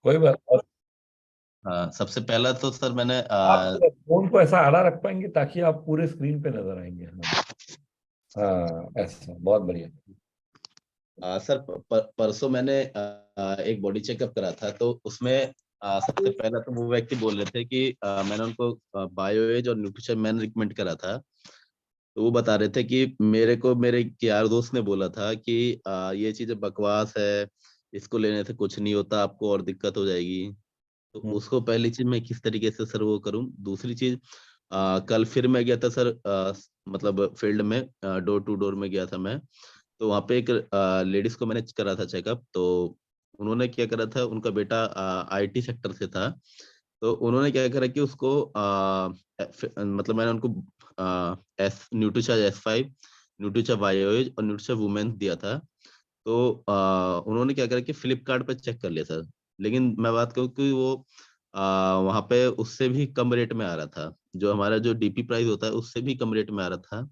कोई बात। और हाँ, सबसे पहला तो सर मैंने आप फोन को ऐसा आड़ा रख पाएंगे ताकि आप पूरे स्क्रीन पे नजर आएंगे। हाँ हाँ, ऐसा बहुत बढ़िया। सर परसों मैंने एक बॉडी चेकअप करा था, तो उसमें सबसे पहला तो वो व्यक्ति बोल रहे थे कि मैंने उनको बायो एज और न्यूट्रिशन मैंने रिकमेंड करा था। तो वो बता रहे थे कि मेरे को मेरे एक यार दोस्त ने बोला था कि ये चीजें बकवास है, इसको लेने से कुछ नहीं होता, आपको और दिक्कत हो जाएगी। तो हम्म, उसको पहली चीज मैं किस तरीके से सर वो करूं। दूसरी चीज, कल फिर मैं गया था सर, मतलब फील्ड में डोर टू डोर में गया था मैं। तो वहाँ पे एक लेडीज को मैंने करा था चेकअप। तो उन्होंने क्या करा था, उनका बेटा आईटी सेक्टर से था। तो उन्होंने क्या करा कि उसको मतलब मैंने उनको एस न्यूट्रिचा S5, न्यूट्रिचा बायोएज और न्यूट्रिचा वुमेन दिया था। तो उन्होंने क्या करा कि फ्लिपकार्ट पे चेक कर लिया सर। लेकिन मैं बात करूँ कि वो वहाँ पे उससे भी कम रेट में आ रहा था, जो हमारा जो डीपी प्राइस होता है उससे भी कम रेट में आ रहा था।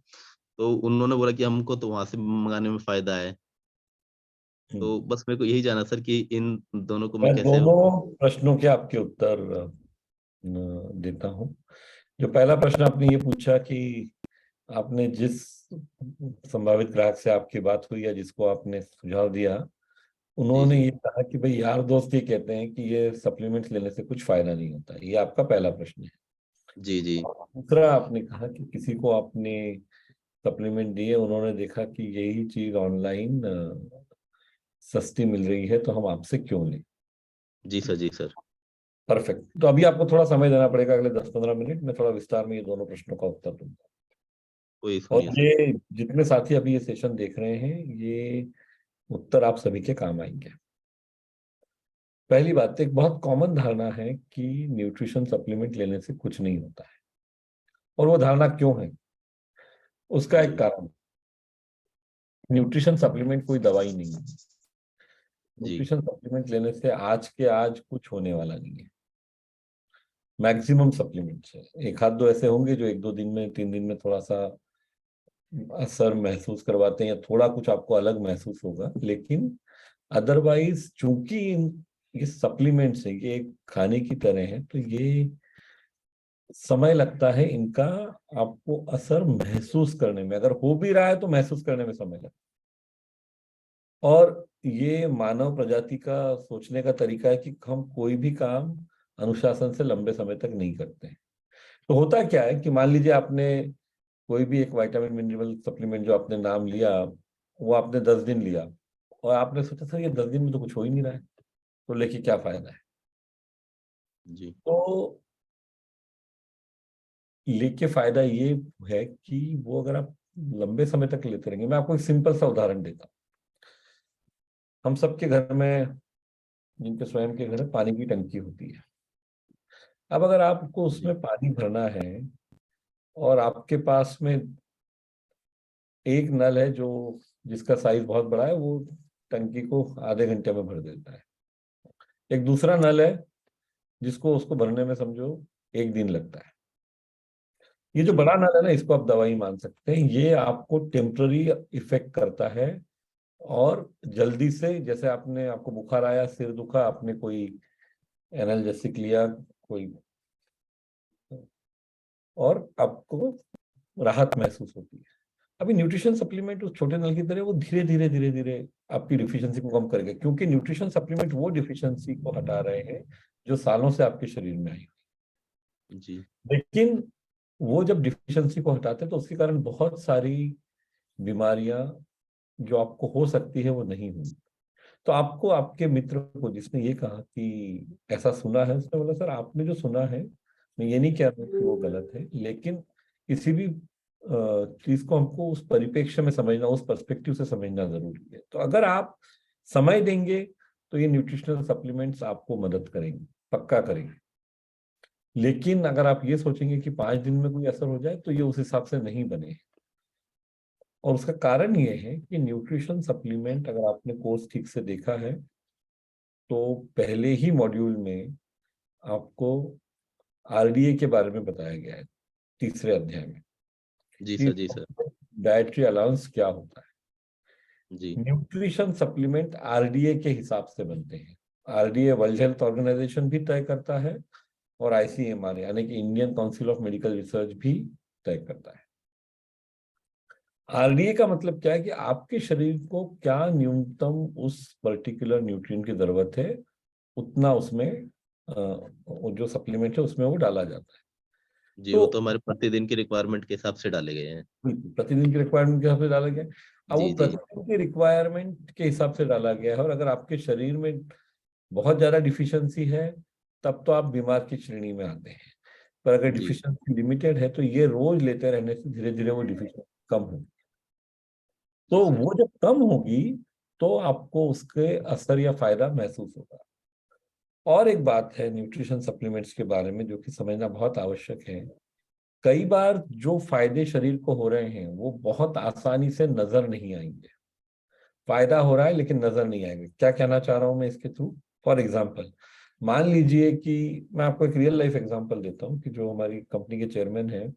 तो उन्होंने बोला कि हमको तो वहां से मंगाने में फायदा है। हम्म। तो बस मेरे को यही जानना सर कि इन दोनों को मैं मैं कैसे। दोनों प्रश्नों के आपके उत्तर देता हूँ। जो पहला प्रश्न आपने ये पूछा कि आपने जिस संभावित ग्राहक से आपकी बात हुई या जिसको आपने सुझाव दिया, जी उन्होंने जी। ये कहा कि भाई यार दोस्त ये कहते हैं कि ये सप्लीमेंट्स लेने से कुछ फायदा नहीं होता है। ये आपका पहला प्रश्न है। जी जी। दूसरा, आपने कहा कि किसी को आपने सप्लीमेंट दिए, उन्होंने देखा कि यही चीज ऑनलाइन सस्ती मिल रही है तो हम आपसे क्यों लें। जी सर, जी सर। परफेक्ट। तो अभी आपको थोड़ा समय देना पड़ेगा, अगले 10-15 मिनट में थोड़ा विस्तार में ये दोनों प्रश्नों का उत्तर दूंगा। वही और सुनिए सर। ये जितने साथी अभी ये सेशन देख रहे हैं, ये उत्तर आप सभी के काम आएंगे। पहली बात, एक बहुत कॉमन धारणा है कि न्यूट्रिशन सप्लीमेंट लेने से कुछ नहीं होता है। और वो धारणा क्यों है? उसका एक जी कारण, न्यूट्रिशन सप्लीमेंट कोई दवाई नहीं है। जी। न्यूट्रिशन सप्लीमेंट लेने से आज के आज कुछ होने वाला नहीं है। मैक्सिमम सप्लीमेंट्स है, एक हाथ दो ऐसे होंगे जो 1-2 दिन में, 3 दिन में थोड़ा सा असर महसूस करवाते हैं या थोड़ा कुछ आपको अलग महसूस होगा, लेकिन अदरवाइज चूंकि ये सप्लीमेंट्स है, ये एक खाने की तरह है, तो ये समय लगता है इनका आपको असर महसूस करने में। अगर हो भी रहा है तो महसूस करने में समय लगता है। और ये मानव प्रजाति का सोचने का तरीका है कि हम कोई भी काम अनुशासन से लंबे समय तक नहीं करते हैं। तो होता क्या है कि मान लीजिए आपने कोई भी एक विटामिन मिनरल सप्लीमेंट जो आपने नाम लिया, वो आपने 10 दिन लिया, और आपने सोचा सर ये 10 दिन में तो कुछ हो ही नहीं रहा है, तो लेके क्या फायदा है। जी तो लेके फायदा ये है कि वो अगर आप लंबे समय तक लेते रहेंगे। मैं आपको एक सिंपल सा उदाहरण देता हूँ। हम सबके घर में, जिनके स्वयं के घर है, पानी की टंकी होती है। अब अगर आपको जी। उसमें पानी भरना है और आपके पास में एक नल है जो जिसका साइज बहुत बड़ा है, वो टंकी को आधे घंटे में भर देता है। एक दूसरा नल है जिसको उसको भरने में समझो 1 दिन लगता है। ये जो जी बड़ा नल है ना, इसको आप दवाई मान सकते हैं। ये आपको टेम्पररी इफेक्ट करता है। और जल्दी से, जैसे आपने, आपको बुखार आया, सिर दुखा, आपने कोई एनाल्जेसिक लिया कोई, और आपको राहत महसूस होती है। अभी न्यूट्रिशन सप्लीमेंट उस छोटे नल की तरह वो धीरे धीरे धीरे धीरे आपकी डिफिशियंसी को कम करेगा, क्योंकि न्यूट्रिशन सप्लीमेंट वो डिफिशियंसी को हटा रहे हैं जो सालों से आपके शरीर में आई। जी। लेकिन वो जब डिफिशियंसी को हटाते हैं तो उसके कारण बहुत सारी बीमारियां जो आपको हो सकती है वो नहीं हुई। तो आपको आपके मित्र को जिसने ये कहा कि ऐसा सुना है, उसने बोला सर आपने जो सुना है, मैं ये नहीं कह रहा हूं कि वो गलत है, लेकिन किसी भी चीज को हमको उस परिप्रेक्ष्य में समझना, उस पर्सपेक्टिव से समझना जरूरी है। तो अगर आप समय देंगे तो ये न्यूट्रिशनल सप्लीमेंट्स आपको मदद करेंगे, पक्का करेंगे। लेकिन अगर आप ये सोचेंगे कि 5 दिन में कोई असर हो जाए, तो ये उस हिसाब से नहीं बने। और उसका कारण ये है कि न्यूट्रिशन सप्लीमेंट, अगर आपने कोर्स ठीक से देखा है, तो पहले ही मॉड्यूल में आपको आरडीए के बारे में बताया गया है, तीसरे अध्याय में, जी कि सर। जी सर। डाइटरी अलाउंस क्या होता है। जी न्यूट्रिशन सप्लीमेंट आरडीए के हिसाब से बनते हैं। RDA वर्ल्ड हेल्थ ऑर्गेनाइजेशन भी तय करता है, और ICMR यानी कि Indian council of medical research भी तय करता है। RDA का मतलब क्या है कि आपके शरीर को क्या न्यूनतम उस पर्टिकुलर न्यूट्रिएंट की जरूरत है, उतना उसमें वो जो सप्लीमेंट है उसमें वो डाला जाता है। जी, तो वो तो हमारे प्रतिदिन की रिक्वायरमेंट के हिसाब से डाले गए हैं। प्रतिदिन की रिक्वायरमेंट के हिसाब से डाला गया है। अब वो जी, जी। प्रतिदिन की रिक्वायरमेंट के हिसाब से डाला गया है, और अगर आपके शरीर में बहुत ज्यादा डिफिशियंसी है तब तो आप बीमार की श्रेणी में आते हैं। पर अगर जी, डिफिशियंसी लिमिटेड है तो ये रोज लेते रहने से धीरे धीरे वो डिफिशियंसी कम होगी। जी तो सर। वो जब कम होगी तो आपको उसके असर या फायदा महसूस होगा। और एक बात है न्यूट्रिशन सप्लीमेंट्स के बारे में जो कि समझना बहुत आवश्यक है। कई बार जो फायदे शरीर को हो रहे हैं वो बहुत आसानी से नजर नहीं आएंगे। फायदा हो रहा है लेकिन नजर नहीं आएगा। क्या कहना चाह रहा हूं मैं इसके थ्रू? फॉर एग्जाम्पल, मान लीजिए कि मैं आपको एक रियल लाइफ एग्जांपल देता हूँ कि जो हमारी कंपनी के चेयरमैन हैं,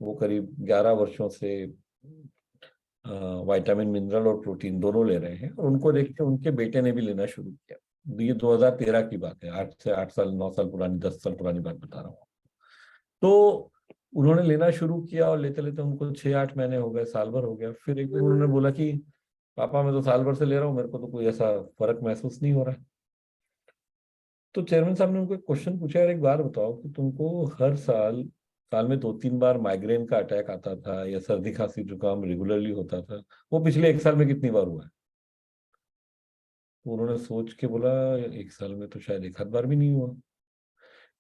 वो करीब 11 वर्षों से विटामिन मिनरल और प्रोटीन दोनों ले रहे हैं, और उनको देख के उनके बेटे ने भी लेना शुरू किया। ये 2013 की बात है, 8 साल 9 साल पुरानी, 10 साल पुरानी बात बता रहा हूँ। तो उन्होंने लेना शुरू किया, और लेते लेते उनको 6-8 महीने हो गए, साल भर हो गया। फिर एक दिन उन्होंने बोला कि पापा मैं तो साल भर से ले रहा हूँ, मेरे को तो कोई ऐसा फर्क महसूस नहीं हो रहा है। तो चेयरमैन साहब ने उनको एक क्वेश्चन पूछा, यार एक बार बताओ कि तुमको हर साल साल में 2-3 बार माइग्रेन का अटैक आता था या सर्दी खांसी जुकाम रेगुलरली होता था, वो पिछले 1 साल में कितनी बार हुआ है? तो उन्होंने सोच के बोला 1 साल में तो शायद एक आध बार भी नहीं हुआ।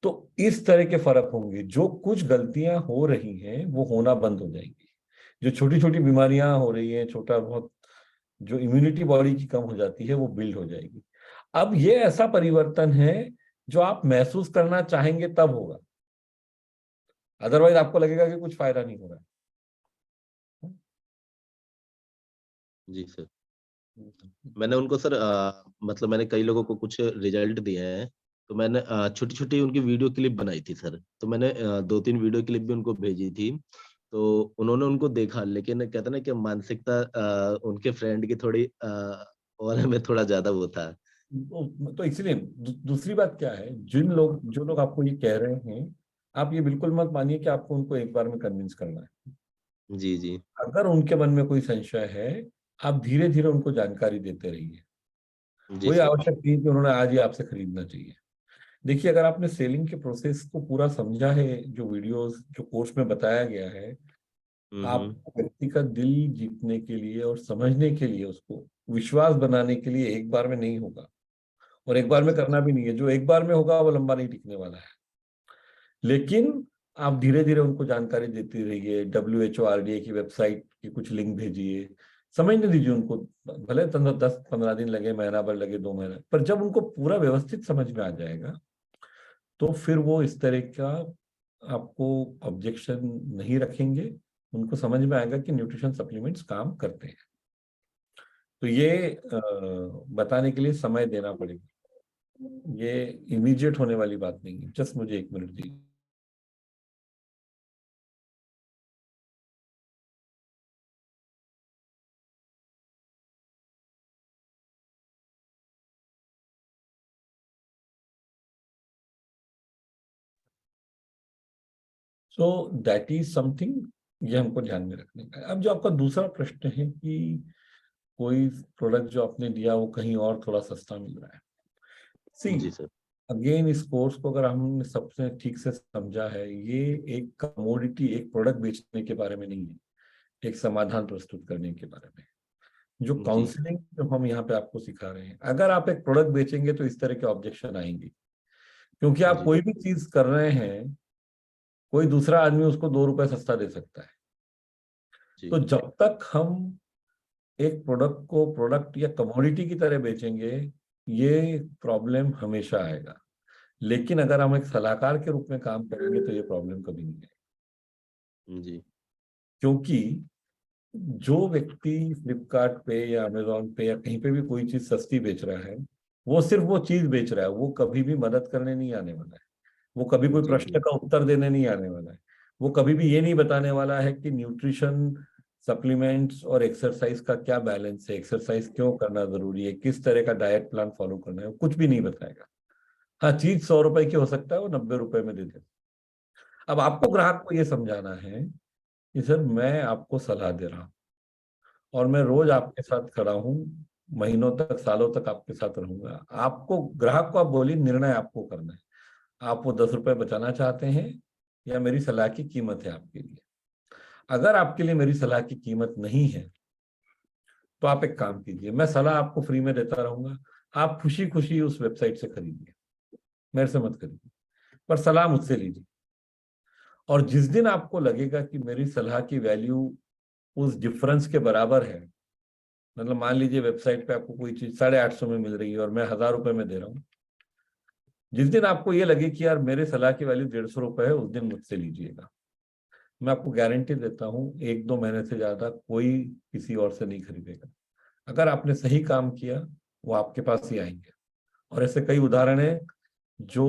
तो इस तरह के फर्क होंगे। जो कुछ गलतियां हो रही हैं वो होना बंद हो जाएंगी। जो छोटी छोटी बीमारियां हो रही हैं, छोटा बहुत जो इम्यूनिटी बॉडी की कम हो जाती है वो बिल्ड हो जाएगी। अब ये ऐसा परिवर्तन है जो आप महसूस करना चाहेंगे तब होगा, अदरवाइज आपको लगेगा कि कुछ फायदा नहीं हो रहा जी सर। है। मैंने उनको सर मतलब मैंने कई लोगों को कुछ रिजल्ट दिए हैं। तो मैंने छोटी छोटी उनकी वीडियो क्लिप बनाई थी सर। तो मैंने 2-3 वीडियो क्लिप भी उनको भेजी थी। तो उन्होंने उनको देखा, लेकिन कहते ना कि मानसिकता उनके फ्रेंड की थोड़ी वाले में थोड़ा ज्यादा वो था। तो इसलिए दूसरी बात क्या है, जो लोग आपको ये कह रहे हैं, आप ये बिल्कुल मत मानिए कि आपको उनको एक बार में कन्विंस करना है। जी, जी। अगर उनके मन में कोई संशय है, आप धीरे धीरे उनको जानकारी देते रहिए। जी कोई सर। आवश्यक नहीं कि उन्होंने आज ही आपसे खरीदना चाहिए। देखिए, अगर आपने सेलिंग के प्रोसेस को पूरा समझा है, जो वीडियोस जो कोर्स में बताया गया है, आप हम्म। व्यक्ति का दिल जीतने के लिए और समझने के लिए, उसको विश्वास बनाने के लिए एक बार में नहीं होगा, और एक बार जी में सर। करना भी नहीं है। जो एक बार में होगा वो लंबा नहीं टिकने वाला है। लेकिन आप धीरे धीरे उनको जानकारी देती रहिए। WHO RDA की वेबसाइट की कुछ लिंक भेजिए, समझने दीजिए उनको। भले 10-15 दिन लगे, महीना भर लगे, 2 महीना, पर जब उनको पूरा व्यवस्थित समझ में आ जाएगा तो फिर वो इस तरह का आपको ऑब्जेक्शन नहीं रखेंगे। उनको समझ में आएगा कि न्यूट्रिशन सप्लीमेंट्स काम करते हैं। तो ये बताने के लिए समय देना पड़ेगा। ये इमीडिएट होने वाली बात नहीं है। जस्ट मुझे 1 मिनट दीजिए। सो दैट इज समथिंग, ये हमको ध्यान में रखने का है। अब जो आपका दूसरा प्रश्न है कि कोई प्रोडक्ट जो आपने दिया वो कहीं और थोड़ा सस्ता मिल रहा है। सी, जी सर। अगेन इस कोर्स को अगर हमने सबसे ठीक से समझा है, ये एक कमोडिटी, एक प्रोडक्ट बेचने के बारे में नहीं है, एक समाधान प्रस्तुत करने के बारे में। जो जी। काउंसलिंग जो हम यहाँ पे आपको सिखा रहे हैं, अगर आप एक प्रोडक्ट बेचेंगे तो इस तरह के ऑब्जेक्शन आएंगे। क्योंकि आप जी। कोई भी चीज कर रहे हैं, कोई दूसरा आदमी उसको 2 रुपए सस्ता दे सकता है। जी। तो जब तक हम एक प्रोडक्ट को प्रोडक्ट या कमोडिटी की तरह बेचेंगे, ये प्रॉब्लम हमेशा आएगा। लेकिन अगर हम एक सलाहकार के रूप में काम करेंगे तो ये प्रॉब्लम कभी नहीं आएगी। जी। क्योंकि जो व्यक्ति फ्लिपकार्ट पे या अमेजोन पे या कहीं पे भी कोई चीज सस्ती बेच रहा है, वो सिर्फ वो चीज बेच रहा है, वो कभी भी मदद करने नहीं आने वाला है। वो कभी कोई जी। प्रश्न का उत्तर देने नहीं आने वाला है। वो कभी भी ये नहीं बताने वाला है कि न्यूट्रिशन सप्लीमेंट्स और एक्सरसाइज का क्या बैलेंस है, एक्सरसाइज क्यों करना जरूरी है, किस तरह का डाइट प्लान फॉलो करना है, वो कुछ भी नहीं बताएगा। हाँ, चीज 100 रुपए की हो सकता है, वो 90 रुपए में दे दे। अब आपको ग्राहक को ये समझाना है कि सर मैं आपको सलाह दे रहा हूँ और मैं रोज आपके साथ खड़ा हूँ, महीनों तक सालों तक आपके साथ रहूंगा। आपको, ग्राहक को आप बोलिए, निर्णय आपको करना है। आप वो 10 रुपए बचाना चाहते हैं या मेरी सलाह की कीमत है आपके लिए। अगर आपके लिए मेरी सलाह की कीमत नहीं है तो आप एक काम कीजिए, मैं सलाह आपको फ्री में देता रहूंगा, आप खुशी खुशी उस वेबसाइट से खरीदिए, मेरे से मत खरीदिए, पर सलाह मुझसे लीजिए। और जिस दिन आपको लगेगा कि मेरी सलाह की वैल्यू उस डिफरेंस के बराबर है, मतलब मान लीजिए वेबसाइट पे आपको कोई चीज 850 में मिल रही है और मैं 1000 रुपए में दे रहा हूँ, जिस दिन आपको ये लगे कि यार मेरे सलाह की वैल्यू 150 रुपए है, उस दिन मुझसे लीजिएगा। मैं आपको गारंटी देता हूँ 1-2 महीने से ज्यादा कोई किसी और से नहीं खरीदेगा। अगर आपने सही काम किया, वो आपके पास ही आएंगे। और ऐसे कई उदाहरण हैं जो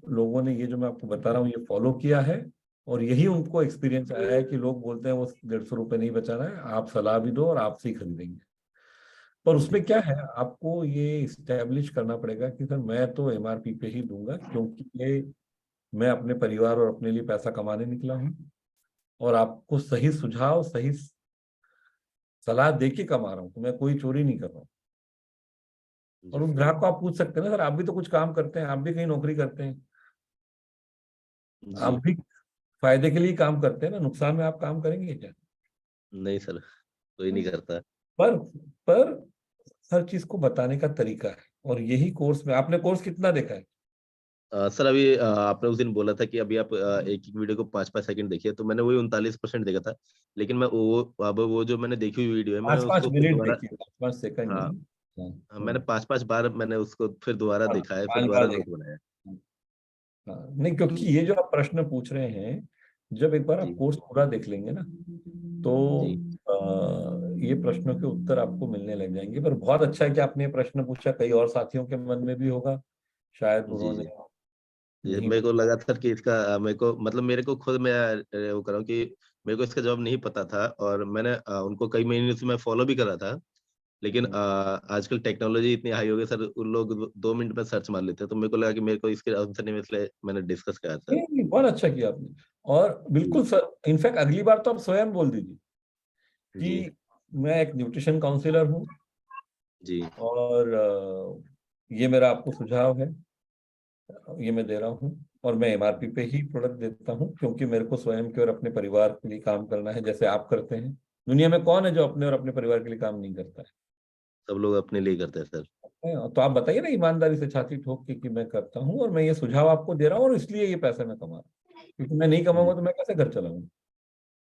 लोगों ने ये जो मैं आपको बता रहा हूँ ये फॉलो किया है, और यही उनको एक्सपीरियंस आया है कि लोग बोलते हैं वो 150 रुपये नहीं बचाना है, आप सलाह भी दो और आपसे ही खरीदेंगे। पर जी उसमें क्या है, आपको ये इस्टेब्लिश करना पड़ेगा कि सर मैं तो एमआरपी पे ही दूंगा, क्योंकि ये मैं अपने परिवार और अपने लिए पैसा कमाने निकला हूँ, और आपको सही सुझाव, सही सलाह दे के कमा रहा हूँ, तो मैं कोई चोरी नहीं कर रहा हूँ। जी और उस ग्राहक को आप पूछ सकते हैं ना, सर आप भी तो कुछ काम करते हैं, आप भी कहीं नौकरी करते हैं, आप जी। भी फायदे के लिए काम करते हैं ना, नुकसान में आप काम करेंगे क्या? नहीं सर, कोई नहीं करता। पर पर हर चीज को बताने का तरीका है, और यही कोर्स में, आपने कोर्स कितना देखा है? सर अभी आपने उस दिन बोला था कि अभी आप एक एक वीडियो को 5-5 सेकंड देखिए, तो मैंने वही 39% देखा था। लेकिन मैं वो अब वो जो मैंने देखी हुई वीडियो है, मैंने पाँच पाँच उसको फिर मिनट दोबारा, देखिए, 5-5 सेकंड हाँ नहीं। हाँ, हाँ, मैंने 5-5 बार मैंने उसको फिर दोबारा हाँ, देखा है, फिर 5 बार दोबारा देखिए। नोट बनाया। हाँ, नहीं, क्योंकि ये जो आप प्रश्न पूछ रहे हैं, जब एक बार आप जी कोर्स पूरा देख लेंगे ना, तो जी ये प्रश्नों के उत्तर आपको मिलने लग जाएंगे। पर बहुत अच्छा है कि आपने ये प्रश्न पूछा, कई और साथियों के मन में भी होगा, शायद जी उन्होंने जी जी। नहीं। मेरे को लगा था कि इसका मेरे को मतलब मेरे को खुद मैं वो कर रहा हूँ कि मेरे को इसका जवाब नहीं पता था, और मैंने उनको कई महीने से मैं फॉलो भी कर रहा था। लेकिन आजकल टेक्नोलॉजी इतनी हाई हो गई सर, उन लोग 2 मिनट में सर्च मार लेते हैं, तो मेरे को लगा कि मेरे को इसके आंसर नहीं मिले, इसलिए मैंने डिस्कस किया सर। नहीं, नहीं, बहुत अच्छा किया आपने। और जी बिल्कुल सर, इनफैक्ट अगली बार तो आप स्वयं बोल दीजिए जी कि मैं एक न्यूट्रिशन काउंसलर हूँ, जी और ये मेरा आपको सुझाव है, ये मैं दे रहा हूँ, और मैं एमआरपी पे ही प्रोडक्ट देता हूँ, क्योंकि मेरे को स्वयं के और अपने परिवार के लिए काम करना है, जैसे आप करते हैं। दुनिया में कौन है जो अपने और अपने परिवार के लिए काम नहीं करता सब लोग अपने लिए करते हैं सर। है? तो आप बताइए ना ईमानदारी से, छाती ठोक के, कि मैं करता हूँ और मैं ये सुझाव आपको दे रहा हूँ, और इसलिए ये पैसा मैं कमा रहा हूँ, क्योंकि मैं नहीं कमाऊंगा जी तो मैं कैसे घर चलाऊंगा?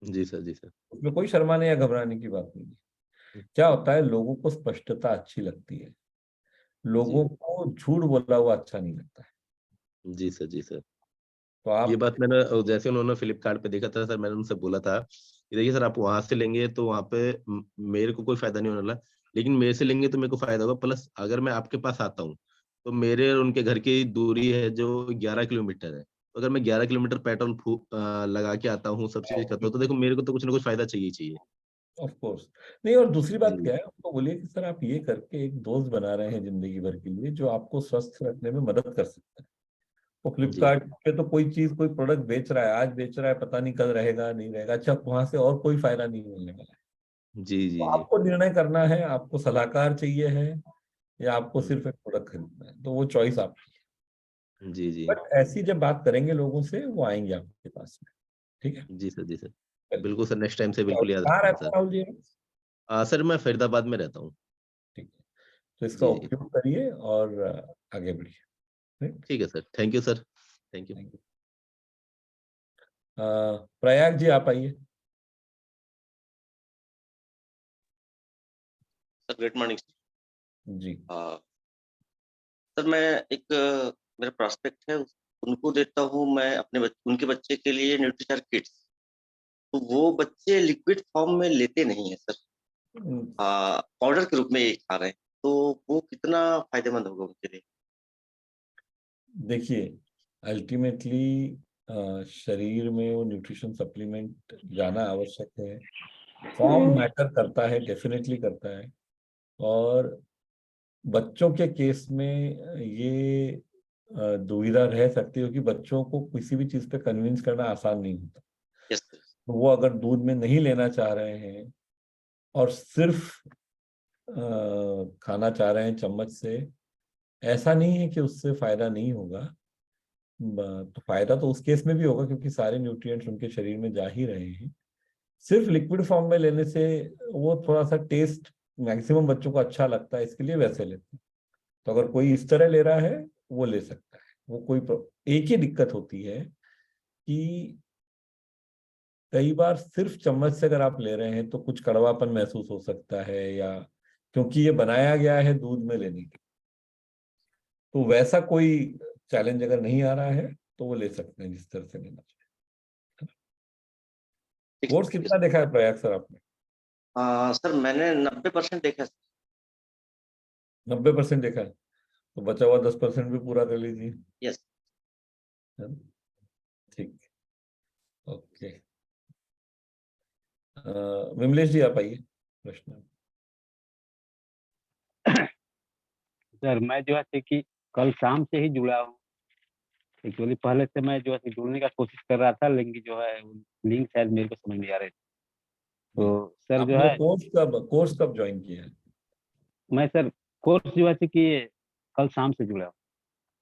जी सर, जी सर। उसमें कोई शर्माने या घबराने की बात नहीं है। क्या होता है, लोगों को स्पष्टता अच्छी लगती है, जी लोगों को झूठ बोला हुआ अच्छा नहीं लगता है। जी सर, जी सर। तो ये आप, बात मैंने जैसे उन्होंने फ्लिपकार्ट पे देखा था सर, मैंने उनसे बोला था कि देखिए सर, आप वहां से लेंगे तो वहां पे मेरे को कोई फायदा नहीं होने वाला, लेकिन मेरे से लेंगे तो मेरे को फायदा होगा, प्लस अगर मैं आपके पास आता हूँ तो मेरे और उनके घर की दूरी है जो 11 किलोमीटर है, तो अगर मैं 11 किलोमीटर पेट्रोल लगा के आता हूँ, सब चीज करता हूँ, तो देखो मेरे को तो कुछ ना कुछ फायदा चाहिए ही चाहिए। Of course. नहीं, और दूसरी बात जी क्या है, उनको बोलिए कि सर आप ये करके एक दोस्त बना रहे हैं जिंदगी भर के लिए, जो आपको स्वस्थ रखने में मदद कर सकता है। वो जी फ्लिपकार्ट पे तो कोई चीज, कोई प्रोडक्ट बेच रहा है, आज बेच रहा है, पता नहीं कल रहेगा नहीं रहेगा, अच्छा वहां से और कोई फायदा नहीं मिलने वाला है। जी तो जी जी। आपको निर्णय करना है, आपको सलाहकार चाहिए है या आपको हम्म, सिर्फ एक प्रोडक्ट खरीदना है, तो वो चॉइस आपकी है। जी जी बट ऐसी जब बात करेंगे लोगों से, वो आएंगे आपके पास में। ठीक है, जी सर, जी सर। चलिए। बिल्कुल सर, नेक्स्ट टाइम से बिल्कुल याद कहाँ रखूंगा रहते सर। हैं राहुल जी? सर मैं फरीदाबाद में रहता हूँ। ठीक है, तो इसका जी जी। उपयोग करिए और आगे बढ़िए। Right? ठीक है sir, thank you sir. Thank you. Thank you. Prayag ji आप आइए। Sir good morning. जी। सर मैं एक मेरा प्रोस्पेक्ट है, उनको देता हूँ मैं अपने उनके बच्चे के लिए न्यूट्रिशन किट्स। तो वो बच्चे लिक्विड फॉर्म में लेते नहीं है सर, हम्म, पाउडर के रूप में ये खा रहे हैं। तो वो कितना फायदेमंद होगा उनके लिए? देखिए, अल्टीमेटली शरीर में वो न्यूट्रिशन सप्लीमेंट जाना आवश्यक है, फॉर्म मैटर करता है, डेफिनेटली करता है। और बच्चों के केस में ये दुविधा रह सकती है, क्योंकि बच्चों को किसी भी चीज पे कन्विंस करना आसान नहीं होता। Yes sir. तो वो अगर दूध में नहीं लेना चाह रहे हैं और सिर्फ खाना चाह रहे हैं चम्मच से, ऐसा नहीं है कि उससे फायदा नहीं होगा। तो फायदा तो उस केस में भी होगा, क्योंकि सारे न्यूट्रिएंट्स उनके शरीर में जा ही रहे हैं। सिर्फ लिक्विड फॉर्म में लेने से वो थोड़ा सा टेस्ट मैक्सिमम बच्चों को अच्छा लगता है, इसके लिए वैसे लेते हैं। तो अगर कोई इस तरह ले रहा है वो ले सकता है, वो एक ही दिक्कत होती है कि कई बार सिर्फ चम्मच से अगर आप ले रहे हैं तो कुछ कड़वापन महसूस हो सकता है, या क्योंकि ये बनाया गया है दूध में लेने के। तो वैसा कोई चैलेंज अगर नहीं आ रहा है तो वो ले सकते हैं जिस तरह से लेना चाहिए। कोर्स कितना देखा है प्रयाग सर आपने? सर मैंने 90% देखा है। 90% देखा है, तो बचा हुआ 10% भी पूरा कर लीजिए। यस। है ना? ठीक, ओके। विमलेश जी आप आइए, प्रश्न। सर मैं जो है कि कल शाम से ही जुड़ा हूँ। एक्चुअली पहले से मैं जो है जुड़ने का कोशिश कर रहा था, लेकिन जो है लिंक शायद मेरे को समझ नहीं आ रहे थे। तो सर जो आपने है कोर्स कब ज्वाइन किया है? मैं सर कोर्स जो है कि कल शाम से जुड़ा हूँ,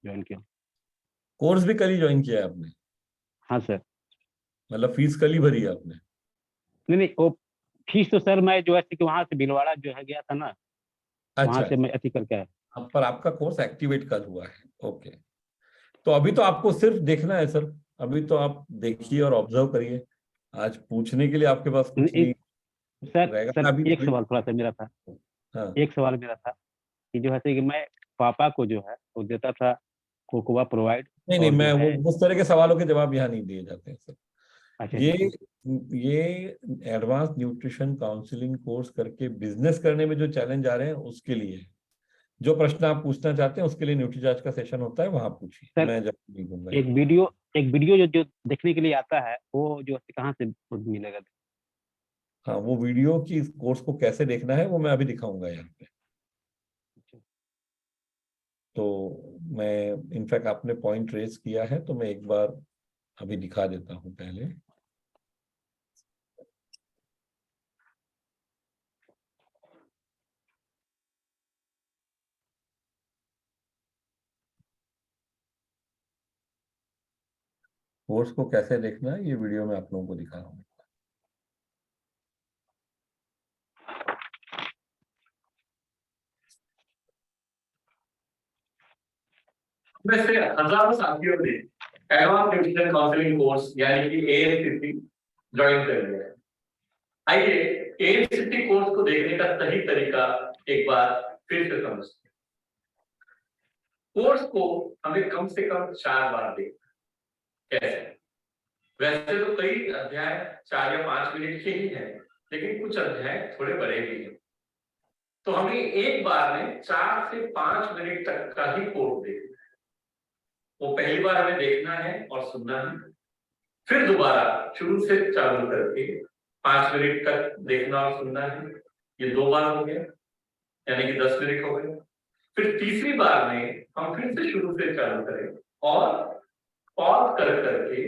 ज्वाइन किया। कोर्स भी कल ही ज्वाइन किया है आपने? हाँ सर। मतलब फीस कल ही भरी है आपने? नहीं नहीं, वो फीस तो सर मैं जो है कि वहां से भीलवाड़ा जो है गया था ना, वहां अच्छा, से मैं अति करके आया। पर आपका कोर्स एक्टिवेट कल हुआ है, ओके। तो अभी तो आपको सिर्फ देखना है सर, अभी तो आप देखिए और ऑब्जर्व करिए। आज पूछने के लिए आपके पास कुछ नहीं सर रहेगा सर अभी एक सवाल थोड़ा सा मेरा था। हाँ एक सवाल मेरा था कि जो है कि मैं पापा को जो है वो देता था कोकोवा प्रोवाइड, नहीं नहीं, और जो मैं वो है उस तरह के सवालों के जवाब यहाँ नहीं दिए जाते हैं सर। अच्छा ये ये एडवांस न्यूट्रिशन काउंसलिंग कोर्स करके बिजनेस करने में जो चैलेंज आ रहे हैं उसके लिए है। जो प्रश्न आप पूछना चाहते हैं उसके लिए न्यूट्रीचार्ज का सेशन होता है, वहां पूछिए, सर मैं जब नहीं दूंगा एक यहाँ। वीडियो जो देखने के लिए आता है वो जो है कहाँ से मिलेगा? हाँ, वो वीडियो की इस कोर्स को कैसे देखना है वो मैं अभी दिखाऊंगा यहाँ पे। तो मैं इनफैक्ट आपने पॉइंट रेज किया है तो मैं एक बार अभी दिखा देता हूँ पहले। कोर्स को कैसे देखना है ये वीडियो में आप लोगों को दिखा रहा हूँ। वैसे हजारों साथियों ने एडवांस न्यूट्रिशन काउंसलिंग कोर्स यानी कि एएनसीसी ज्वाइन कर लिया है। आइए एएनसीसी कोर्स को देखने का सही तरीका एक बार फिर से समझते हैं। कोर्स को हमें कम से कम 4 बार देखना है। कैसे? वैसे तो कई अध्याय 4 या 5 मिनट के ही हैं, लेकिन कुछ अध्याय थोड़े बड़े भी हैं। तो हमें एक बार में 4 से 5 मिनट तक का ही कोर्स देखना है। वो पहली बार हमें देखना है और सुनना है, फिर दोबारा शुरू से चालू करके 5 मिनट तक देखना और सुनना है। ये 2 बार हो गया, यानी कि 10 मिनट हो गए। फिर तीसरी बार में हम फिर से शुरू से चालू करें और पॉज कर करके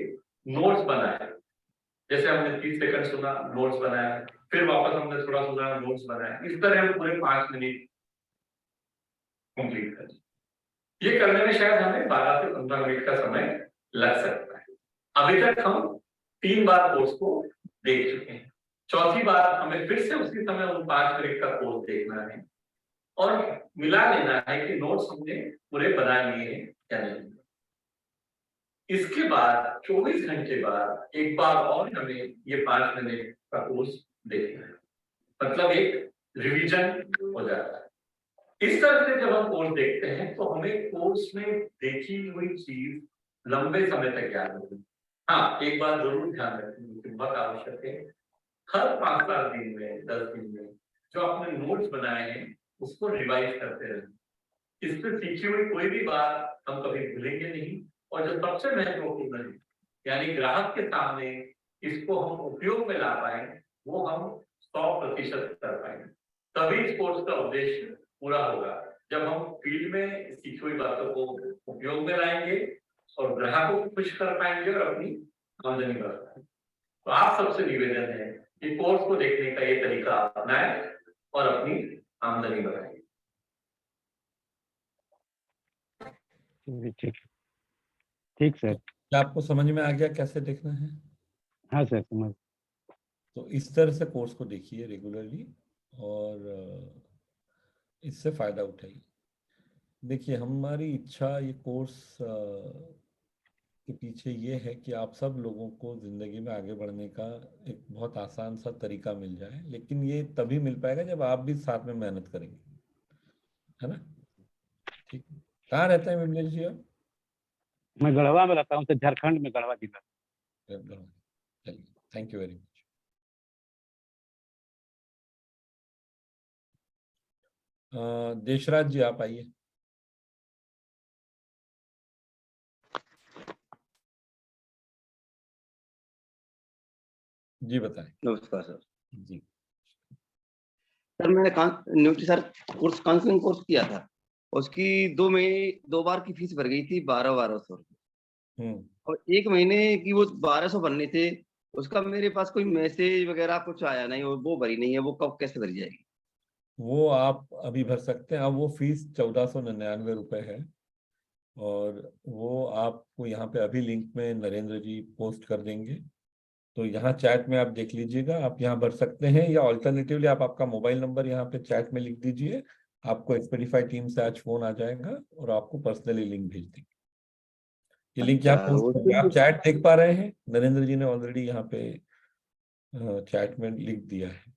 नोट्स बनाए। जैसे हमने 30 सेकंड सुना, नोट्स बनाया, फिर वापस हमने थोड़ा सुना, नोट्स बनाया। इस तरह हम पूरे 5 मिनट कंप्लीट करें। ये करने में शायद हमें 12 से 15 मिनट का समय लग सकता है। अभी तक हम 3 बार कोर्स को देख चुके हैं। चौथी बार हमें फिर से उसी समय उन 5 मिनट का कोर्स देखना है और मिला लेना है कि नोट्स हमने पूरे बना लिए हैं या नहीं। इसके बाद 24 घंटे बाद एक बार और हमें ये 5 मिनट का कोर्स देखना है, मतलब एक रिवीजन हो जाता है। इस तरह से जब हम कोर्स देखते हैं तो हमें कोर्स में देखी हुई चीज लंबे समय तक याद होगी। हाँ, एक बात जरूर ध्यान रखनी बहुत आवश्यक है, हर 5-7 दिन में, 10 दिन में जो आपने नोट्स बनाए हैं उसको रिवाइज करते रहें। इससे सीखी हुई कोई भी बात हम कभी भूलेंगे नहीं, और जो सबसे महत्वपूर्ण है यानी ग्राहक के सामने इसको हम उपयोग में ला पाए, वो हम 100% कर पाएंगे। तभी इस कोर्स का उद्देश्य पूरा होगा, जब हम फील्ड में सीखी हुई बातों को उपयोग में लाएंगे और ग्राहकों को खुश कर पाएंगे और अपनी आमदनी बढ़ा पाएंगे। तो आप सबसे निवेदन है कि कोर्स को देखने का ये तरीका अपनाएं और अपनी आमदनी बढ़ाएं। ठीक ठीक सर। क्या आपको समझ में आ गया कैसे देखना है? हाँ सर, समझ। तो इस तरह से कोर्स को देखिए रेगुलरली और इससे फायदा उठाइए। देखिए, हमारी इच्छा ये कोर्स के पीछे ये है कि आप सब लोगों को जिंदगी में आगे बढ़ने का एक बहुत आसान सा तरीका मिल जाए, लेकिन ये तभी मिल पाएगा जब आप भी साथ में मेहनत करेंगे, है ना? ठीक। कहाँ रहते हैं विमलेश जी आप? मैं गढ़वा में रहता हूँ सर, झारखंड में, गढ़वा जिला। चलिए, thank you very much. Deshraj ji आप आइए। जी बताएं। नमस्कार सर। जी सर मैंने न्यूट्रीसर कोर्स काउंसलिंग कोर्स किया था, उसकी 2 बार की फीस भर गई थी 1200 रुपये, और 1 महीने की वो 1200 भरने थे। उसका मेरे पास कोई मैसेज वगैरह कुछ आया नहीं, वो भरी नहीं है, वो कब कैसे भरी जाएगी? वो आप अभी भर सकते हैं। अब वो फीस 1499 रुपये है, और वो आपको यहाँ पे अभी लिंक में नरेंद्र जी पोस्ट कर देंगे, तो यहाँ चैट में आप देख लीजिएगा। आप यहाँ भर सकते हैं, या ऑल्टरनेटिवली आप आपका मोबाइल नंबर यहाँ पे चैट में लिख दीजिए। आपको एक्सपेडिफाई टीम से आज फोन आ जाएगा और आपको पर्सनली लिंक भेज देंगे। ये लिंक यहाँ अच्छा, पोस्ट कर दिया। आप चैट देख पा रहे हैं? नरेंद्र जी ने ऑलरेडी यहाँ पे चैट में लिख दिया है।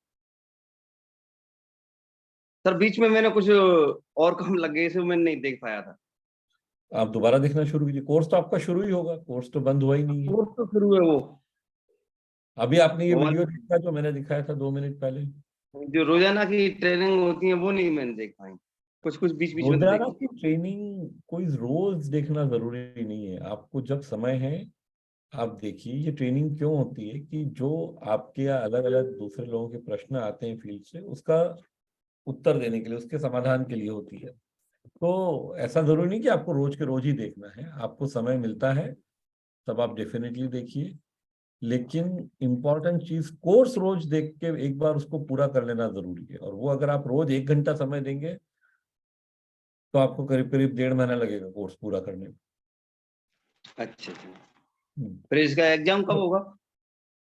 सर बीच में मैंने कुछ और काम लग गए, इसमें मैंने नहीं देख पाया था। आप दोबारा देखना शुरू कीजिए। कोर्स तो आपका शुरू ही होगा, कोर्स तो बंद हुआ ही नहीं है। कोर्स तो शुरू है वो। अभी आपने ये और वीडियो देखा जो मैंने दिखाया था 2 मिनट पहले? जो रोजाना की ट्रेनिंग होती है वो नहीं मैंने देख पाई, कुछ कुछ बीच बीच में रोजाना देखी। की ट्रेनिंग कोई रोज देखना जरूरी नहीं है। आपको जब समय है आप देखिए। ये ट्रेनिंग क्यों होती है कि जो आपके या अलग अलग दूसरे लोगों के प्रश्न आते हैं फील्ड से, उसका उत्तर देने के लिए, उसके समाधान के लिए होती है। तो ऐसा जरूरी नहीं कि आपको रोज के रोज ही देखना है। आपको समय मिलता है तब आप डेफिनेटली देखिए, लेकिन इम्पोर्टेंट चीज कोर्स रोज देख के एक बार उसको पूरा कर लेना जरूरी है। और वो अगर आप रोज 1 घंटा समय देंगे तो आपको करीब करीब 1.5 महीना लगेगा कोर्स पूरा करने में। अच्छा, फिर इसका एग्जाम कब होगा?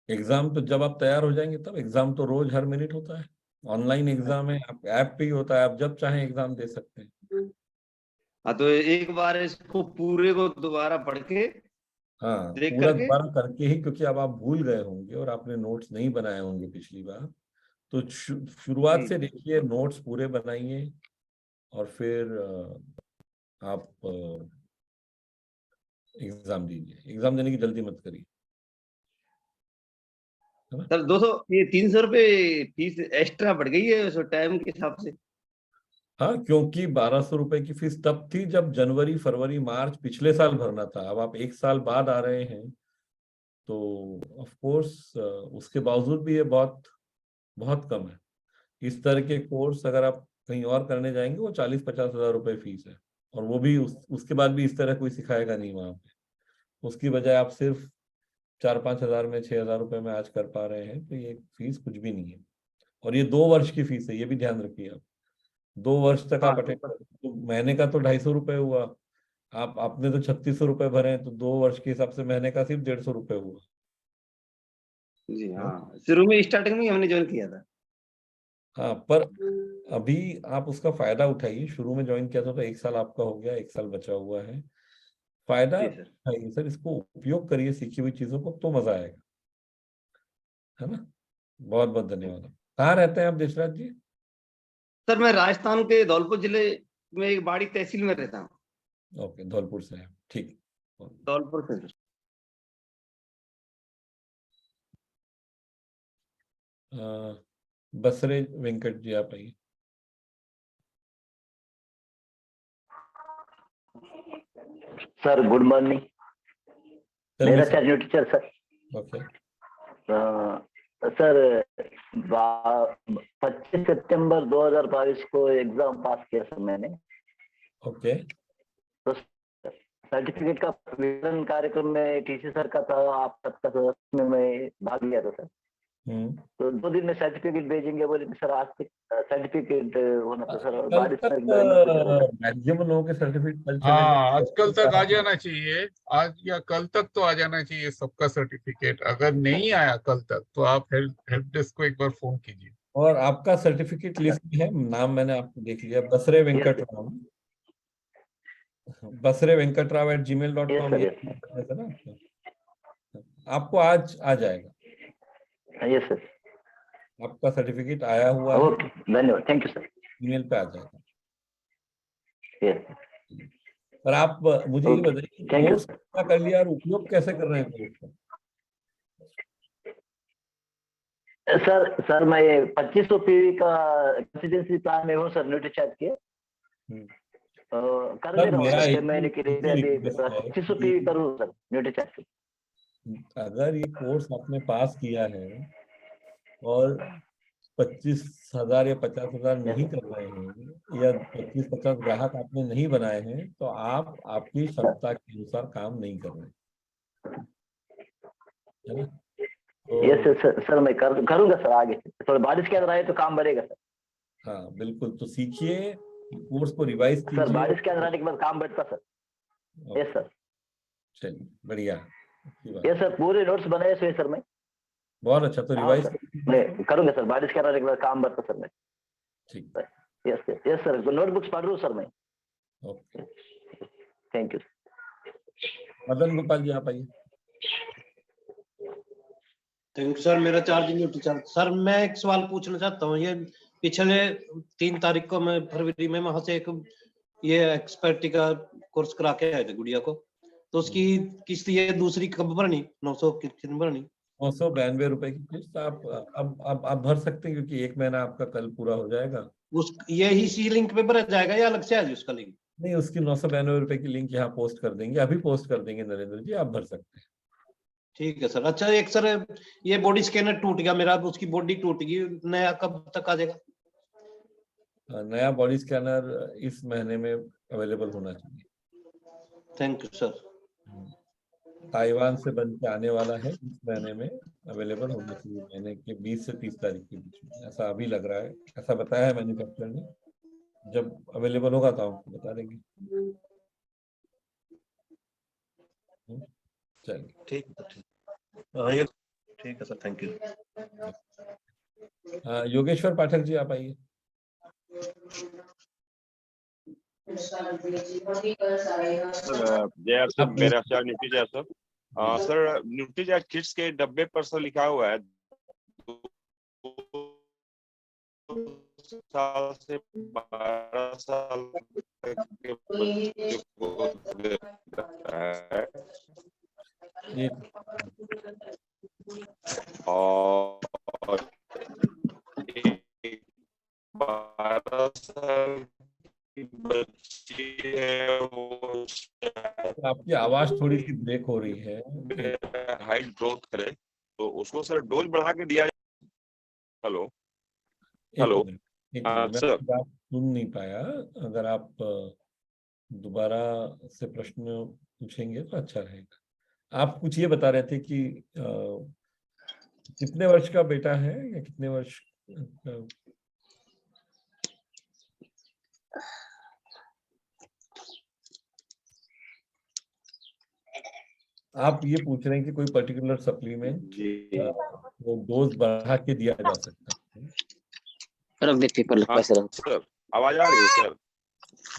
एग्जाम तो जब आप तैयार हो जाएंगे तब। एग्जाम तो रोज हर मिनट होता है, ऑनलाइन एग्जाम है, आप ऐप पे ही होता है, आप जब चाहें एग्जाम दे सकते हैं। हाँ, तो एक बार इसको पूरे को दोबारा पढ़ के हाँ, देख पूरा करके। दोबारा करके ही, क्योंकि अब आप भूल गए होंगे और आपने नोट्स नहीं बनाए होंगे पिछली बार। तो शुरुआत से देखिए, नोट्स पूरे बनाइए और फिर आप एग्जाम दीजिए। एग्जाम देने की जल्दी मत करिए, है ना? सर 200 ये 300 रुपये फीस एक्स्ट्रा बढ़ गई है उस टाइम के हिसाब से। हाँ, क्योंकि 1200 रुपए की फीस तब थी जब जनवरी फरवरी मार्च पिछले साल भरना था। अब आप 1 साल बाद आ रहे हैं, तो ऑफ कोर्स उसके बावजूद भी ये बहुत बहुत कम है। इस तरह के कोर्स अगर आप कहीं और करने जाएंगे वो 40-50 हजार रुपए फीस है, और वो भी उसके बाद भी इस तरह कोई सिखाएगा नहीं वहां पे। उसकी बजाय आप सिर्फ 4-5 हजार में, 6 हजार रुपए में आज कर पा रहे हैं, तो ये फीस कुछ भी नहीं है। और ये 2 वर्ष की फीस है, ये भी ध्यान रखिए आप। 2 वर्ष तक हाँ आप अटेंड कर, तो महीने का तो 250 रुपए हुआ। आप आपने तो 3600 रुपए भरे हैं, तो 2 वर्ष के हिसाब से महीने का सिर्फ 150 रुपए हुआ। जी हाँ, शुरू में स्टार्टिंग में हमने ज्वाइन किया था। हाँ, पर अभी आप उसका फायदा उठाइए। शुरू में ज्वाइन किया था तो 1 साल आपका हो गया, 1 साल बचा हुआ है। फायदा जी सर। उठाइए सर, इसको उपयोग करिए सीखी हुई चीजों को, तो मजा आएगा, है ना? बहुत बहुत धन्यवाद। कहाँ रहते हैं आप देशराज जी? सर मैं राजस्थान के धौलपुर जिले में एक बाड़ी तहसील में रहता हूँ। ओके, धौलपुर से हैं, ठीक। धौलपुर से। बसरे वेंकट जी आप आइए। Sir good morning. मेरा न्यूट्रीचर सर। ओके। सर 25 सितंबर 2022 को एग्जाम पास किया सर मैंने। ओके। तो सर्टिफिकेट का वितरण कार्यक्रम में टीसी सर का था, आप सबका था, उसमें मैं भाग लिया था सर। तो 2 दिन में सर्टिफिकेट भेजेंगे बोले सर, आज तक सर्टिफिकेट होना था सर, और कल बारिश तक के बारे में पूछ रहा था। मैक्सिमम लोगों के सर्टिफिकेट कल चले हाँ, गए। आज कल तक आ जाना चाहिए, आज या कल तक तो आ जाना चाहिए सबका सर्टिफिकेट। अगर नहीं आया कल तक तो आप हेल्प डेस्क को एक बार फोन कीजिए। और आपका सर्टिफिकेट लिस्ट में है, नाम मैंने आपको देख लिया, बसरे वेंकट राव, बसरे वेंकट राव @gmail.com, ये है ना आपका? आपको आज आ जाएगा। Yes sir. आपका सर्टिफिकेट आया हुआ है, ओके, धन्यवाद, थैंक यू सर। ईमेल पे आ जाएगा। यस पर आप मुझे ये ओके, बताइए, थैंक यू कोर्स कितना कर लिया और उपयोग कैसे कर रहे हैं कोर्स का? सर मैं 2500 पीवी का रेसिडेंसी प्लान में हूँ सर, न्यूट्रीचैट के। कर सर दे रहा हूँ मेरा सर, एक 6 महीने के लिए अभी रिक्वेस्ट है 2500 पीवी करूँ सर न्यूट्रीचैट के। अगर ये कोर्स आपने पास किया है और 25,000 या 50,000 नहीं कर रहे हैं, या 25-50 ग्राहक आपने नहीं बनाए हैं, तो आप आपकी क्षमता के अनुसार काम नहीं कर रहे, है ना? यस सर मैं करूंगा सर, आगे थोड़ा बारिश के अंदर आए तो काम बढ़ेगा सर। हाँ बिल्कुल, तो सीखिए, कोर्स को रिवाइज सर कीजिए। बारिश के अंदर आने के बाद काम बढ़ता सर। Yes sir. चलिए बढ़िया, यस सर, पूरे नोट्स बनाए हुए सर मैं। बहुत अच्छा, तो रिवाइज मैं करूंगा सर, बारिश के अंदर के बाद काम बढ़ता सर मैं। ठीक। यस सर, नोटबुक्स पढ़ रहा हूँ सर मैं। Okay, thank you. Madan Gopal ji आप आइए। Thank you sir. मेरा चार्ज न्यूट्री चार्ज सर, मैं एक सवाल पूछना चाहता हूँ। ये पिछले 3 तारीख को मैं फरवरी में वहां से एक ये एक्सपर्टी का कोर्स करा के आए थे गुड़िया को, तो उसकी किस्त ये दूसरी कब भरनी? 900 कितनी भरनी? 992 रुपए की किस्त आप आप भर सकते हैं, क्योंकि 1 महीना आपका कल पूरा हो जाएगा। उस ये इसी लिंक पे भरा जाएगा या अलग से आएगी उसका लिंक? नहीं, उसकी 992 रुपए की लिंक यहाँ पोस्ट कर देंगे, अभी पोस्ट कर देंगे नरेंद्र जी, आप भर सकते हैं। ठीक है सर। अच्छा एक सर, ये बॉडी स्कैनर टूट गया मेरा, उसकी बॉडी टूट गई, नया कब तक आ जाएगा? नया बॉडी स्कैनर इस महीने में अवेलेबल होना चाहिए। Thank you sir. ताइवान से बन के आने वाला है, इस महीने में अवेलेबल होना चाहिए, महीने के 20 से 30 तारीख के बीच में, ऐसा अभी लग रहा है, ऐसा बताया है मैन्युफैक्चरर ने। जब अवेलेबल होगा तो आपको बता देंगे। चलिए ठीक है sir, thank you. Yogeshwar Pathak ji आप आइए। जय सर, मेरा सर न्यूट्रीजैक सर। सर न्यूट्रीजैक किड्स के डब्बे पर सर लिखा हुआ है 2 साल से 12 साल तक के बच्चे को देता है, और 12 साल की बच्ची है, वो आपकी आवाज थोड़ी सी ब्रेक हो रही है। हाइट ग्रोथ करे तो उसको सर डोज बढ़ा के दिया। हेलो हेलो सर, बात सुन नहीं पाया, अगर आप दोबारा से प्रश्न पूछेंगे तो अच्छा रहेगा। आप कुछ ये बता रहे थे कि कितने वर्ष का बेटा है, या कितने वर्ष आप ये पूछ रहे हैं कि कोई पर्टिकुलर सप्लीमेंट वो डोज बढ़ा के दिया जा सकता है? सर आवाज आ रही है सर?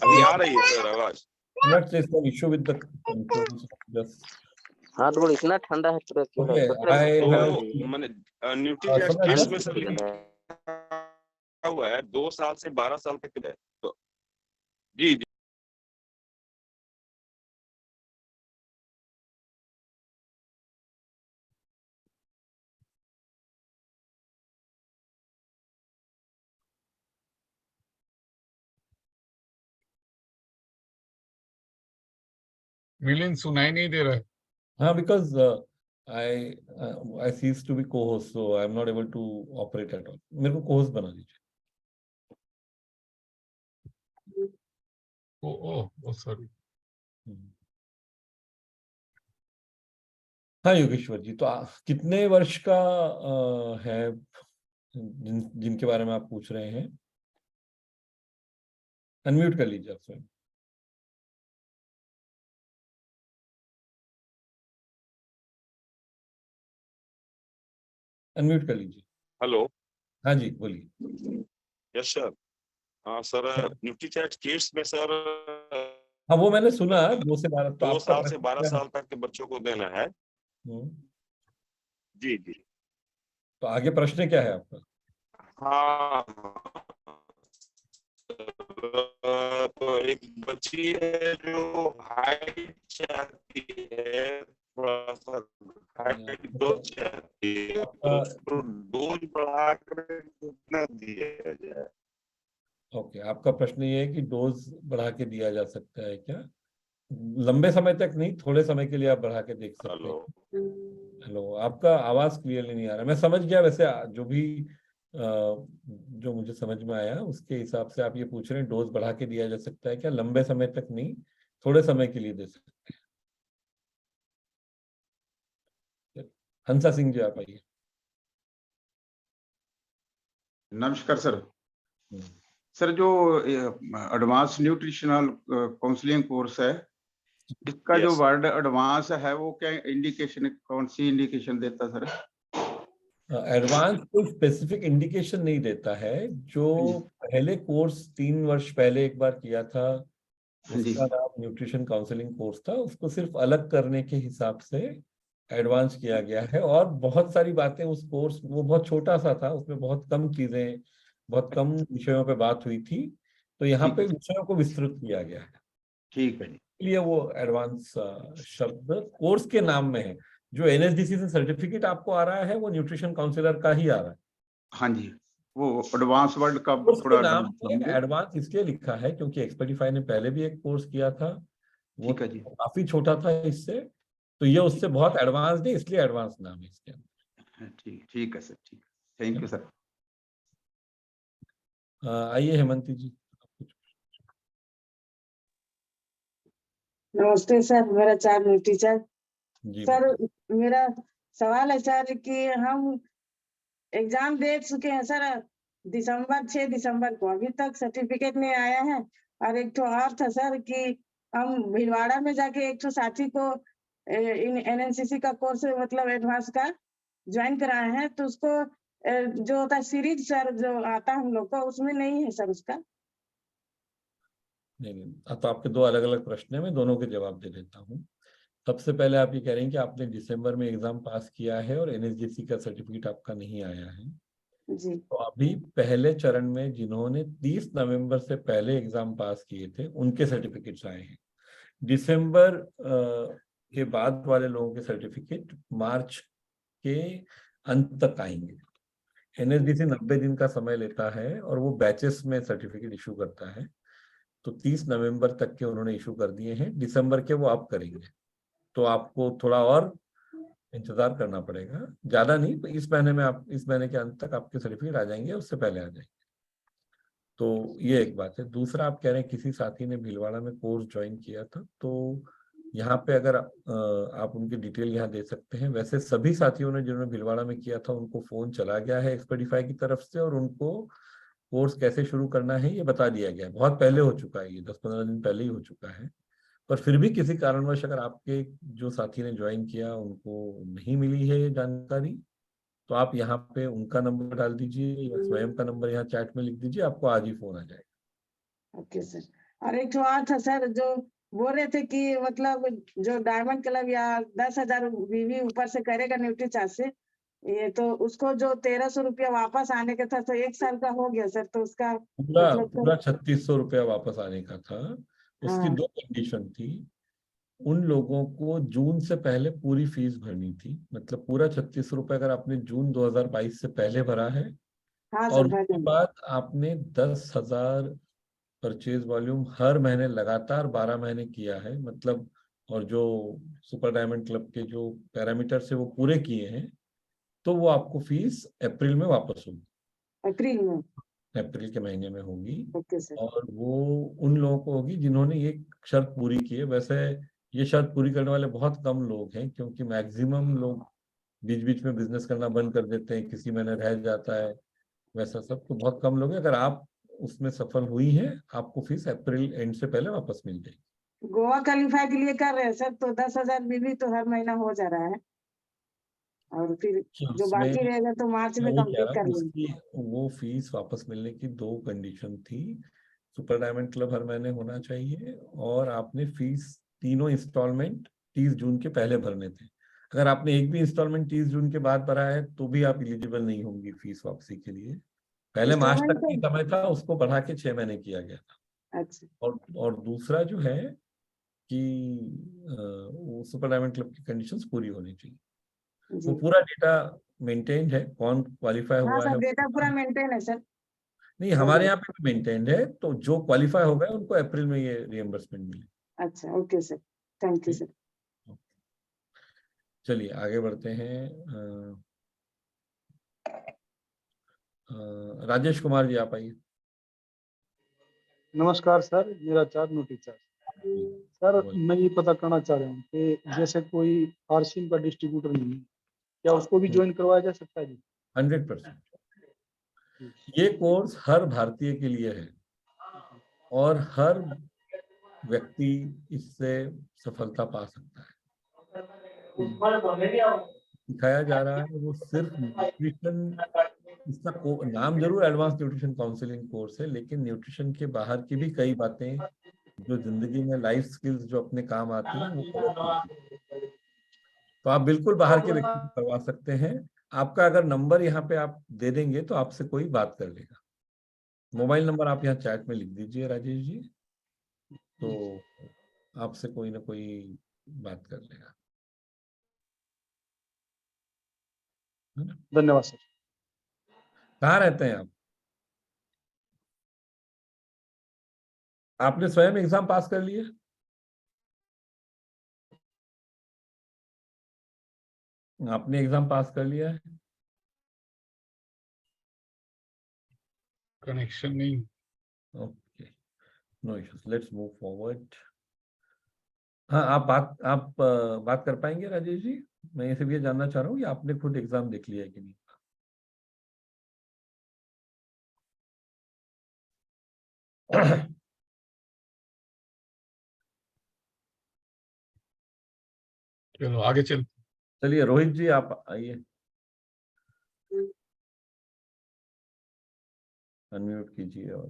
अभी आ रही है सर आवाज? Not say some issue with the controls, just हाँ तो इतना ठंडा है पूरा क्यों okay, तो मैंने न्यूट्रीजैक किड्स में सर लिखा हुआ है 2 साल से 12 साल तक है, तो जी जी मिलिंद सुनाई नहीं दे रहा है। हाँ, because I cease to be co-host, so I'm not able to operate at all. मेरे को co-host बना दीजिए। ओ सॉरी। हाँ योगेश्वर जी, तो कितने वर्ष का है जिनके बारे में आप पूछ रहे हैं? अनम्यूट कर लीजिए आप स्वयं। अनम्यूट कर लीजिए। हेलो। हाँ जी बोलिए। Yes sir. हाँ सर, न्यूट्रीचैट किड्स में सर हाँ वो मैंने सुना 2 से 12। तो 2 आपका साल से 12 साल तक के बच्चों को देना है। जी जी। तो आगे प्रश्न क्या है आपका? हाँ तो एक बच्ची है जो हाइट चाहती है, थोड़ा सा हाइट ग्रोथ चाहती है, तो डोज बढ़ाकर कितना दिया जाए? ओके, आपका प्रश्न ये है कि डोज बढ़ा के दिया जा सकता है क्या? लंबे समय तक नहीं, थोड़े समय के लिए आप बढ़ा के देख सकते हैं। हेलो, आपका आवाज क्लियरली नहीं आ रहा। मैं समझ गया, वैसे जो भी जो मुझे समझ में आया उसके हिसाब से आप ये पूछ रहे हैं डोज बढ़ा के दिया जा सकता है क्या? लंबे समय तक नहीं, थोड़े समय के लिए दे सकते हैं। हंसा सिंह जी आप आइए। नमस्कार सर। सर जो एडवांस न्यूट्रिशनल काउंसलिंग कोर्स है, इसका जो वर्ड एडवांस है वो क्या इंडिकेशन, कौन सी इंडिकेशन देता सर? एडवांस कोई स्पेसिफिक इंडिकेशन नहीं देता है। जो पहले कोर्स 3 वर्ष पहले एक बार किया था, उसका नाम न्यूट्रिशन काउंसलिंग कोर्स था, उसको सिर्फ अलग करने के हिसाब से एडवांस किया गया है। और बहुत सारी बातें उस कोर्स, वो बहुत छोटा सा था, उसमें बहुत कम चीजें, बहुत कम विषयों पे बात हुई थी, तो यहाँ पे विषयों को विस्तृत किया गया है। ठीक है जी। इसलिए वो एडवांस शब्द कोर्स के नाम में है। जो एनएसडीसी से सर्टिफिकेट आपको आ रहा है वो न्यूट्रिशन काउंसलर का ही आ रहा है। हाँ जी, वो एडवांस वर्ड का थोड़ा नाम एडवांस इसलिए लिखा है क्योंकि एक्सपर्टिफाई ने पहले भी एक कोर्स किया था, वो काफी छोटा था इससे, तो ये उससे बहुत एडवांस है, इसलिए एडवांस नाम है इसके अंदर। ठीक है सर, ठीक। Thank you sir. आइए हेमंती जी। नमस्ते सर, मेरा 4 टीचर सर। मेरा सवाल है सर कि हम एग्जाम दे चुके हैं सर, 6 दिसंबर को, अभी तक सर्टिफिकेट नहीं आया है। और एक तो और था सर कि हम भीलवाड़ा में जाके एक तो साथी को एनएनसीसी का कोर्स मतलब एडवांस का ज्वाइन कराए हैं, तो उसको जो होता है सीरीज सर जो आता है हम लोग को, उसमें नहीं है सर उसका। नहीं, तो आपके 2 अलग अलग प्रश्न है, मैं दोनों के जवाब दे देता हूँ। सबसे पहले आप ये कह रहे हैं कि आपने दिसंबर में एग्जाम पास किया है और एनएसडीसी का सर्टिफिकेट आपका नहीं आया है जी। तो अभी पहले चरण में जिन्होंने 30 नवंबर से पहले एग्जाम पास किए थे उनके सर्टिफिकेट्स आए हैं। दिसंबर के बाद वाले लोगों के सर्टिफिकेट मार्च के अंत तक आएंगे। एनएसडीसी 90 दिन का समय लेता है और वो बैचेस में सर्टिफिकेट इशू करता है, तो 30 नवंबर तक के उन्होंने इशू कर दिए हैं। दिसंबर के वो आप करेंगे, तो आपको थोड़ा और इंतजार करना पड़ेगा, ज्यादा नहीं, तो इस महीने में आप, इस महीने के अंत तक आपके सर्टिफिकेट आ जाएंगे, उससे पहले आ जाएंगे। तो ये एक बात है। दूसरा, आप कह रहे हैं किसी साथी ने भीलवाड़ा में कोर्स ज्वाइन किया था, तो यहाँ पे अगर आप उनकी डिटेल यहाँ दे सकते हैं। वैसे सभी साथियों ने जिन्होंने भीलवाड़ा में किया था उनको फोन चला गया है एक्सपर्टिफाई की तरफ से, और उनको कोर्स कैसे शुरू करना है ये बता दिया गया है। बहुत पहले हो चुका है, ये 10-15 दिन पहले ही हो चुका है। पर फिर भी किसी कारणवश अगर आपके जो साथी ने ज्वाइन किया उनको नहीं मिली है ये जानकारी, तो आप यहाँ पे उनका नंबर डाल दीजिए या स्वयं का नंबर यहाँ चैट में लिख दीजिए, आपको आज ही फोन आ जाएगा। Okay sir. और एक और था सर, जो बोल रहे थे कि मतलब जो डायमंड क्लब या 10,000 बीवी ऊपर से करेगा न्यूट्री चार्ज से, ये तो उसको जो 1,300 रुपया वापस आने का था, तो 1 साल का हो गया सर, तो उसका मतलब पूरा 3600 रुपया वापस आने का था। उसकी 2 कंडीशन थी। उन लोगों को जून से पहले पूरी फीस भरनी थी, मतलब पूरा 3600 रुपये अगर आपने जून 2022 से पहले भरा है, और उसके बाद आपने 10,000 परचेज वॉल्यूम हर महीने लगातार 12 महीने किया है, मतलब और जो सुपर डायमंड क्लब के जो पैरामीटर से वो पूरे किए हैं, तो वो आपको फीस अप्रैल में वापस होगी। अप्रैल में? अप्रैल के महीने में होगी। Okay sir. और वो उन लोगों को होगी जिन्होंने ये शर्त पूरी की है। वैसे ये शर्त पूरी करने वाले बहुत कम लोग हैं, क्योंकि मैक्सिमम लोग बीच बीच में बिजनेस करना बंद कर देते हैं, किसी महीने रह जाता है, वैसा सब तो बहुत कम लोग हैं। अगर आप उसमें सफल हुई हैं, आपको फीस अप्रैल एंड से पहले वापस मिल जाएगी। गोवा क्वालिफाई के लिए कर रहे हैं सर, तो 10,000 भी तो हर महीना हो जा रहा है, और फिर जो बाकी रहेगा तो मार्च में कंप्लीट कर लेंगे। उसकी वो फीस वापस मिलने की 2 कंडीशन थी। सुपर डायमंड क्लब हर महीने होना चाहिए, और आपने फीस तीनों इंस्टॉलमेंट 30 जून के पहले भरने थे। अगर आपने एक भी इंस्टॉलमेंट 30 जून के बाद भरा है तो भी आप एलिजिबल नहीं होंगी फीस वापसी के लिए। पहले मार्च तक की समय था, उसको बढ़ा के 6 महीने किया गया था। अच्छा। और दूसरा जो है कि वो सुपर डायमंड क्लब की कंडीशंस पूरी होनी चाहिए। वो पूरा डेटा मेंटेन्ड है, कौन क्वालिफाई हाँ हुआ सर, है। डेटा पूरा मेंटेन है सर। नहीं, हमारे यहाँ पे भी मेंटेन्ड है, तो जो क्वालिफाई हो गए उनको अप्रैल में ये रिएम्बर्समेंट मिले। अच्छा, okay sir, thank you sir. चलिए आगे बढ़ते हैं। राजेश कुमार जी, आप आइए। नमस्कार सर, मेरा चार टीचर सर, मैं ये पता करना चाह रहा हूँ कि जैसे कोई आरसीएम का डिस्ट्रीब्यूटर नहीं है, क्या उसको भी ज्वाइन करवाया जा सकता है? 100%। ये कोर्स हर भारतीय के लिए है, और हर व्यक्ति इससे सफलता पा सकता है। सिखाया जा रहा है वो सिर्फ न्यूट्रिशन, इसका नाम जरूर एडवांस न्यूट्रिशन काउंसलिंग कोर्स है, लेकिन न्यूट्रिशन के बाहर की भी कई बातें जो जिंदगी में लाइफ स्किल्स जो अपने काम आती हैं वो कवर करती हैं। तो आप बिल्कुल बाहर के व्यक्ति को करवा सकते हैं। आपका अगर नंबर यहाँ पे आप दे देंगे तो आपसे कोई बात कर लेगा। मोबाइल नंबर आप यहाँ चैट में लिख दीजिए राजेश जी, तो आपसे कोई ना कोई बात कर लेगा। धन्यवाद सर। कहाँ रहते हैं आप? आपने स्वयं एग्जाम पास कर लिया? आपने एग्जाम पास कर लिया है? कनेक्शन नहीं। Okay, no issues, let's move forward. हाँ, आप बात कर पाएंगे राजेश जी? मैं ये सिर्फ ये जानना चाह रहा हूँ कि आपने खुद एग्जाम देख लिया है कि नहीं। चलो आगे चलिए रोहित जी, आप आइए, अनम्यूट कीजिए और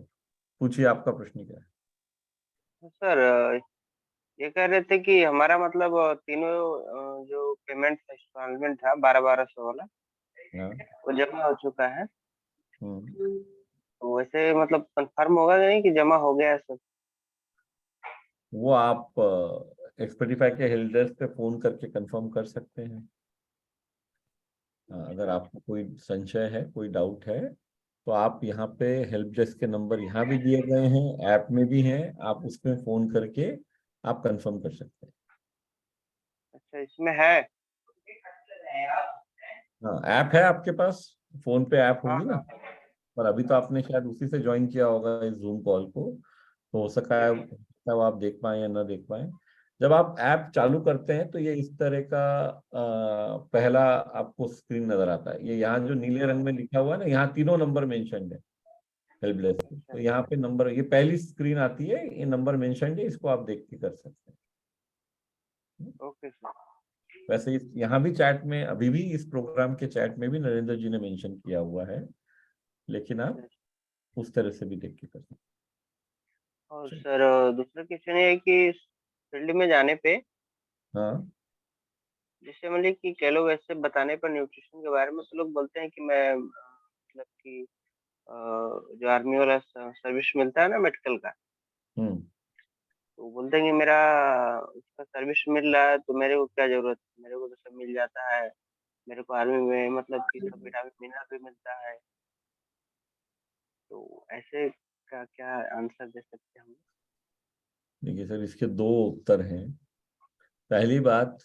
पूछिए आपका प्रश्न क्या है। सर ये कह रहे थे कि हमारा मतलब तीनों जो पेमेंट इंस्टॉलमेंट था 1200 वाला, वो जमा हो चुका है। तो वैसे मतलब कंफर्म होगा नहीं कि जमा हो गया है सब? वो आप एक्सपर्टिफाई के हेल्प डेस्क पे फोन करके कंफर्म कर सकते हैं। अगर आपको कोई संशय है, कोई डाउट है, तो आप यहाँ पे हेल्प डेस्क के नंबर यहाँ भी दिए गए हैं, ऐप में भी हैं, आप उसमें फोन करके आप कंफर्म कर सकते हैं। अच्छा, इसमें है? हाँ, ऐप है आपके पास, फोन पे ऐप होगी ना, पर अभी तो आपने शायद उसी से ज्वाइन किया होगा इस जूम कॉल को, तो हो सकता है वो आप देख पाए या ना देख पाए। जब आप ऐप चालू करते हैं तो ये इस तरह का पहला आपको स्क्रीन नजर आता है। ये यहाँ जो नीले रंग में लिखा हुआ है ना, यहाँ तीनों नंबर मेंशन्ड है हेल्प डेस्क के। तो यहाँ पे नंबर, ये पहली स्क्रीन आती है, ये नंबर मेंशन्ड है, इसको आप देख के कर सकते हैं। Okay sir. वैसे यहाँ भी चैट में, अभी भी इस प्रोग्राम के चैट में भी नरेंद्र जी ने मेंशन किया हुआ है, लेकिन आप उस तरह से भी देख के कर सकते हैं। और सर दूसरा क्वेश्चन ये है कि फील्ड में जाने पे, हाँ, जैसे मतलब कि कई लोग ऐसे बताने पर न्यूट्रिशन के बारे में, तो लोग बोलते हैं कि मैं मतलब कि जो आर्मी वाला सर्विस मिलता है ना मेडिकल का, तो बोलते हैं कि मेरा उसका सर्विस मिल रहा है, तो मेरे को क्या जरूरत है, मेरे को तो सब मिल जाता है, मेरे को आर्मी में मतलब कि सब विटामिन मिनरल भी मिलता है। तो ऐसे का क्या आंसर दे सकते हैं हम? देखिए सर, इसके 2 उत्तर हैं। पहली बात,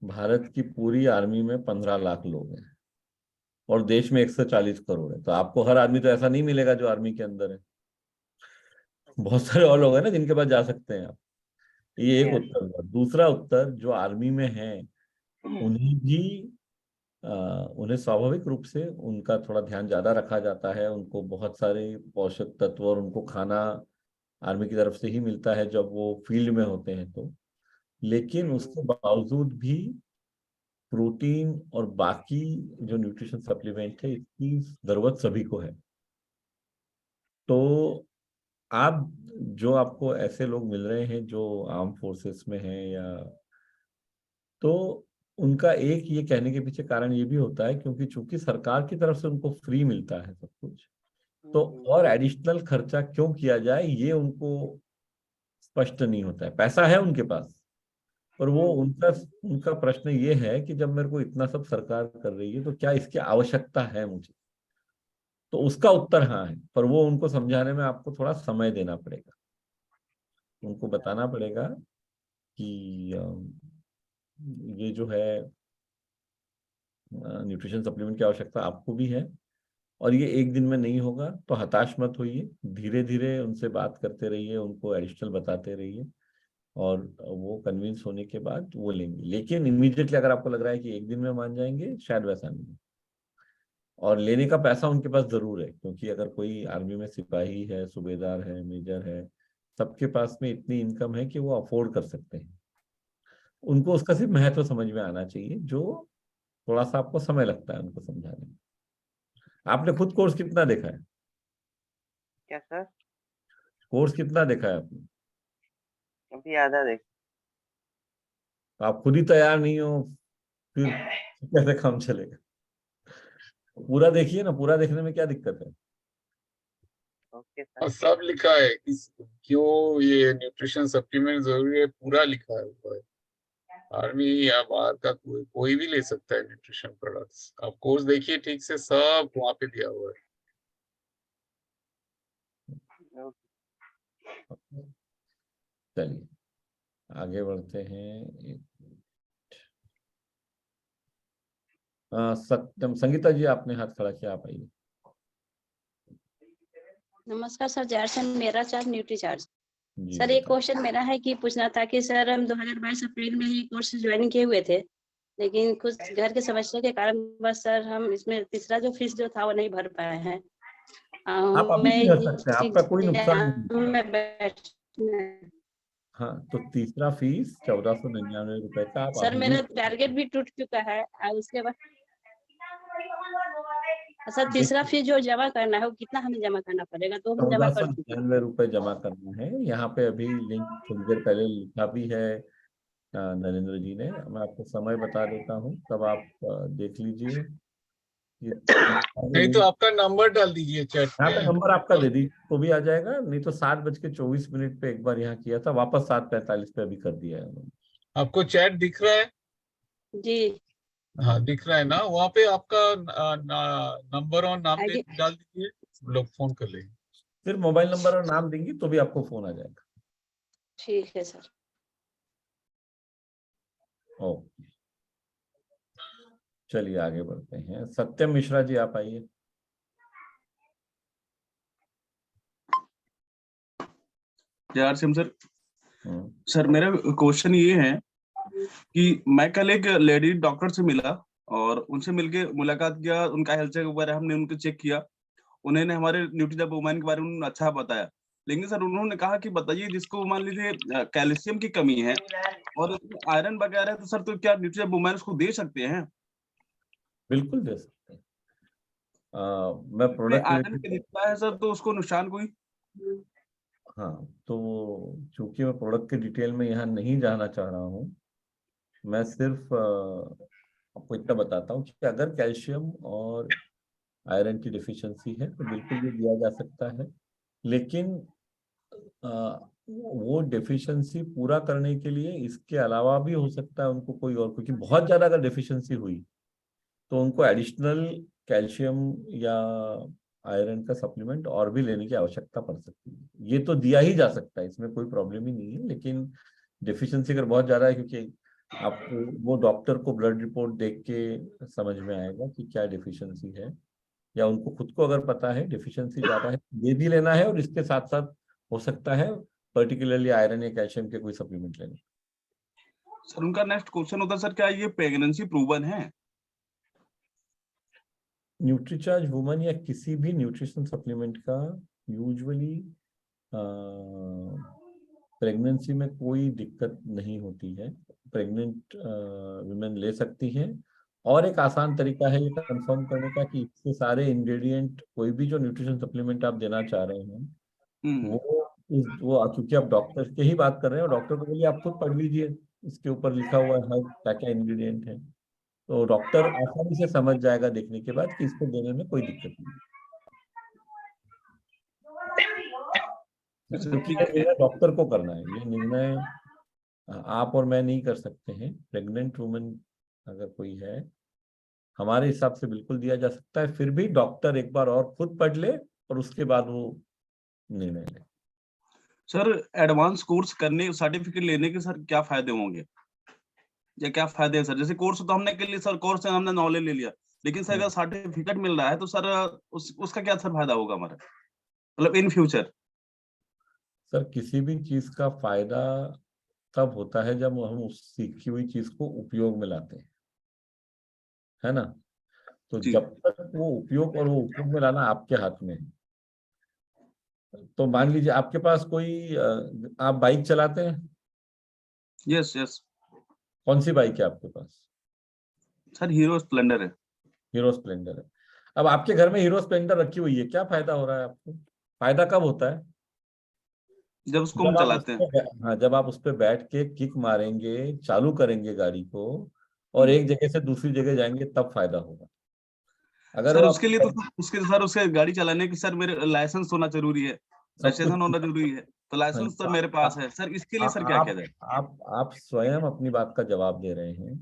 भारत की पूरी आर्मी में 15 लाख लोग हैं और देश में 140 करोड़ है, तो आपको हर आदमी तो ऐसा नहीं मिलेगा जो आर्मी के अंदर है। बहुत सारे और लोग हैं ना जिनके पास जा सकते हैं आप। ये एक उत्तर हुआ। दूसरा उत्तर, जो आर्मी में है उन्हें भी उन्हें स्वाभाविक रूप से उनका थोड़ा ध्यान ज्यादा रखा जाता है, उनको बहुत सारे पोषक तत्व और उनको खाना आर्मी की तरफ से ही मिलता है जब वो फील्ड में होते हैं तो। लेकिन उसके बावजूद भी प्रोटीन और बाकी जो न्यूट्रिशन सप्लीमेंट है इसकी जरूरत सभी को है। तो आप जो आपको ऐसे लोग मिल रहे हैं जो आर्म फोर्सेस में हैं या, तो उनका एक ये कहने के पीछे कारण ये भी होता है क्योंकि चूंकि सरकार की तरफ से उनको फ्री मिलता है सब कुछ, तो और एडिशनल खर्चा क्यों किया जाए ये उनको स्पष्ट नहीं होता है। पैसा है उनके पास, पर वो उनका प्रश्न ये है कि जब मेरे को इतना सब सरकार कर रही है तो क्या इसकी आवश्यकता है मुझे। तो उसका उत्तर हाँ है, पर वो उनको समझाने में आपको थोड़ा समय देना पड़ेगा। उनको बताना पड़ेगा कि ये जो है न्यूट्रिशन सप्लीमेंट की आवश्यकता आपको भी है और ये एक दिन में नहीं होगा, तो हताश मत होइए, धीरे धीरे उनसे बात करते रहिए, उनको एडिशनल बताते रहिए और वो कन्विंस होने के बाद वो लेंगे। लेकिन इमीडिएटली अगर आपको लग रहा है कि एक दिन में मान जाएंगे, शायद वैसा नहीं। और लेने का पैसा उनके पास जरूर है, क्योंकि अगर कोई आर्मी में सिपाही है, सूबेदार है, मेजर है, सबके पास में इतनी इनकम है कि वो अफोर्ड कर सकते हैं। उनको उसका सिर्फ महत्व समझ में आना चाहिए, जो थोड़ा सा आपको समय लगता है उनको समझाने में। आपने खुद कोर्स कितना देखा है? क्या सर? कोर्स कितना देखा है आपने? अभी आधा देख। आप खुद ही तैयार नहीं हो, फिर कैसे काम चलेगा? पूरा देखिए ना, पूरा देखने में क्या दिक्कत है? Okay sir. सब लिखा है क्यों ये न्यूट्रिशन सप्लीमेंट जरूरी है, पूरा लिखा है हुआ है। आर्मी या बाहर का कोई भी ले सकता है न्यूट्रिशन प्रोडक्ट्स। आप कोर्स देखिए ठीक से, सब वहाँ पे दिया हुआ है। चलिए आगे बढ़ते हैं। सत्यम, संगीता जी आपने हाथ खड़ा किया, आप आइए। नमस्कार सर, जारसन मेरा चार्ज न्यूट्री चार्ज। जी, सर एक क्वेश्चन मेरा है कि पूछना था कि सर हम 2022 अप्रैल में ही कोर्स ज्वाइन किए हुए थे, लेकिन कुछ घर के समस्या के कारण बस सर हम इसमें तीसरा जो फीस जो था वो नहीं भर पाए हैं। आप अभी भी भर सकते हैं, आपका कोई नुकसान नहीं। हाँ, तो तीसरा फीस 1499 रुपए का आप सर मेरा टारगेट भी टूट चुका है और उसके बाद सर तीसरा फीस जो जमा करना है वो कितना हमें जमा करना पड़ेगा? तो हम जमा कर चुके हैं। 1499 रुपए जमा करना है। यहाँ पे अभी लिंक थोड़ी देर पहले लिखा भी है नरेंद्र जी ने, मैं आपको समय बता देता हूँ, तब आप देख लीजिए। नहीं तो आपका नंबर डाल दीजिए चैट यहाँ पे में। नंबर आपका दे दी तो भी आ जाएगा, नहीं तो 7:24 पे एक बार यहाँ किया था, वापस 7:45 पे अभी कर दिया है उन्होंने। आपको चैट दिख रहा है? जी हाँ दिख रहा है ना, वहाँ पे आपका नंबर और नाम डाल दीजिए, लोग फोन कर लेंगे। सिर्फ मोबाइल नंबर और नाम देंगी तो भी आपको फोन आ जाएगा। ठीक है सर। ओके, चलिए आगे बढ़ते हैं। सत्यम मिश्रा जी आप आइए। यार सिम सर, सर मेरा क्वेश्चन ये है कि मैं कल एक लेडी डॉक्टर से मिला और उनसे मिलके मुलाकात किया, उनका हेल्थ चेक वगैरह हमने उनको चेक किया, उन्होंने हमारे न्यूट्री वुमेन के बारे में अच्छा बताया। लेकिन सर उन्होंने कहा कि बताइए जिसको मान लीजिए कैल्शियम की कमी है और आयरन वगैरह है, तो सर तो क्या न्यूट्री वुमेन उसको दे सकते हैं? बिल्कुल दे सकते हैं। मैं प्रोडक्ट आयरन के दिखता है सर, तो उसको नुकसान कोई? हाँ, तो चूंकि मैं प्रोडक्ट के डिटेल में यहाँ नहीं जाना चाह रहा हूँ, मैं सिर्फ आपको इतना बताता हूँ कि अगर कैल्शियम और आयरन की डिफिशियंसी है तो बिल्कुल ये दिया जा सकता है। लेकिन वो डिफिशियंसी पूरा करने के लिए इसके अलावा भी हो सकता है उनको कोई और, क्योंकि बहुत ज्यादा अगर डिफिशियंसी हुई तो उनको एडिशनल कैल्शियम या आयरन का सप्लीमेंट और भी लेने की आवश्यकता पड़ सकती है। ये तो दिया ही जा सकता है, इसमें कोई प्रॉब्लम ही नहीं है। लेकिन डिफिशियंसी अगर बहुत ज्यादा है, क्योंकि आपको वो डॉक्टर को ब्लड रिपोर्ट देख के समझ में आएगा कि क्या डिफिशियंसी है, या उनको खुद को अगर पता है डिफिशियंसी ज्यादा है ये भी लेना है, और इसके साथ साथ हो सकता है पर्टिकुलरली आयरन या कैल्शियम के कोई सप्लीमेंट लेने। सर उनका नेक्स्ट क्वेश्चन होता है सर, क्या ये प्रेगनेंसी प्रूवन है? न्यूट्रीचार्ज वुमन या किसी भी न्यूट्रिशन सप्लीमेंट का यूजुअली प्रेगनेंसी में कोई दिक्कत नहीं होती है, प्रेग्नेंट वुमेन ले सकती हैं। और एक आसान तरीका है ये कंफर्म करने का कि इसके सारे इंग्रेडिएंट, कोई भी जो न्यूट्रिशन सप्लीमेंट आप देना चाह रहे हैं वो क्योंकि आप डॉक्टर के ही बात कर रहे हैं, और डॉक्टर को बोलिए आप खुद पढ़ लीजिए, इसके ऊपर लिखा हुआ है हर क्या क्या इंग्रेडिएंट है, तो डॉक्टर आसानी से समझ जाएगा देखने के बाद कि इसको देने में कोई दिक्कत नहीं है। डॉक्टर को करना है ये निर्णय, आप और मैं नहीं कर सकते हैं। प्रेग्नेंट वुमन अगर कोई है हमारे हिसाब से बिल्कुल दिया जा सकता है, फिर भी डॉक्टर एक बार और खुद पढ़ ले और उसके बाद वो निर्णय ले। सर एडवांस कोर्स करने, सर्टिफिकेट लेने के सर क्या फायदे होंगे या क्या फायदे हैं सर? जैसे कोर्स तो हमने कर लिया सर, कोर्स से हमने नॉलेज ले लिया, लेकिन सर अगर सर्टिफिकेट मिल रहा है तो सर उसका क्या सर फायदा होगा हमारा, मतलब इन फ्यूचर? सर किसी भी चीज का फायदा तब होता है जब हम उस सीखी हुई चीज को उपयोग में लाते हैं, है ना। तो जब तक वो उपयोग और वो उपयोग में लाना आपके हाथ में है। तो मान लीजिए आपके पास कोई आप बाइक चलाते हैं? Yes yes. कौन सी बाइक है आपके पास? सर हीरो स्प्लेंडर है। हीरो स्प्लेंडर है। अब आपके घर में हीरो स्प्लेंडर रखी हुई है, क्या फायदा हो रहा है आपको? फायदा कब होता है? जब उसको हम चलाते हैं। हाँ, जब आप उस पर बैठ के किक मारेंगे, चालू करेंगे गाड़ी को और एक जगह से दूसरी जगह जाएंगे, तब फायदा होगा। अगर सर उसके लिए तो उसके गाड़ी चलाने की सर मेरे लाइसेंस होना जरूरी है, रजिस्ट्रेशन होना जरूरी है, तो लाइसेंस तो मेरे पास है सर। इसके लिए सर क्या किया जाए? आप स्वयं अपनी बात का जवाब दे रहे हैं।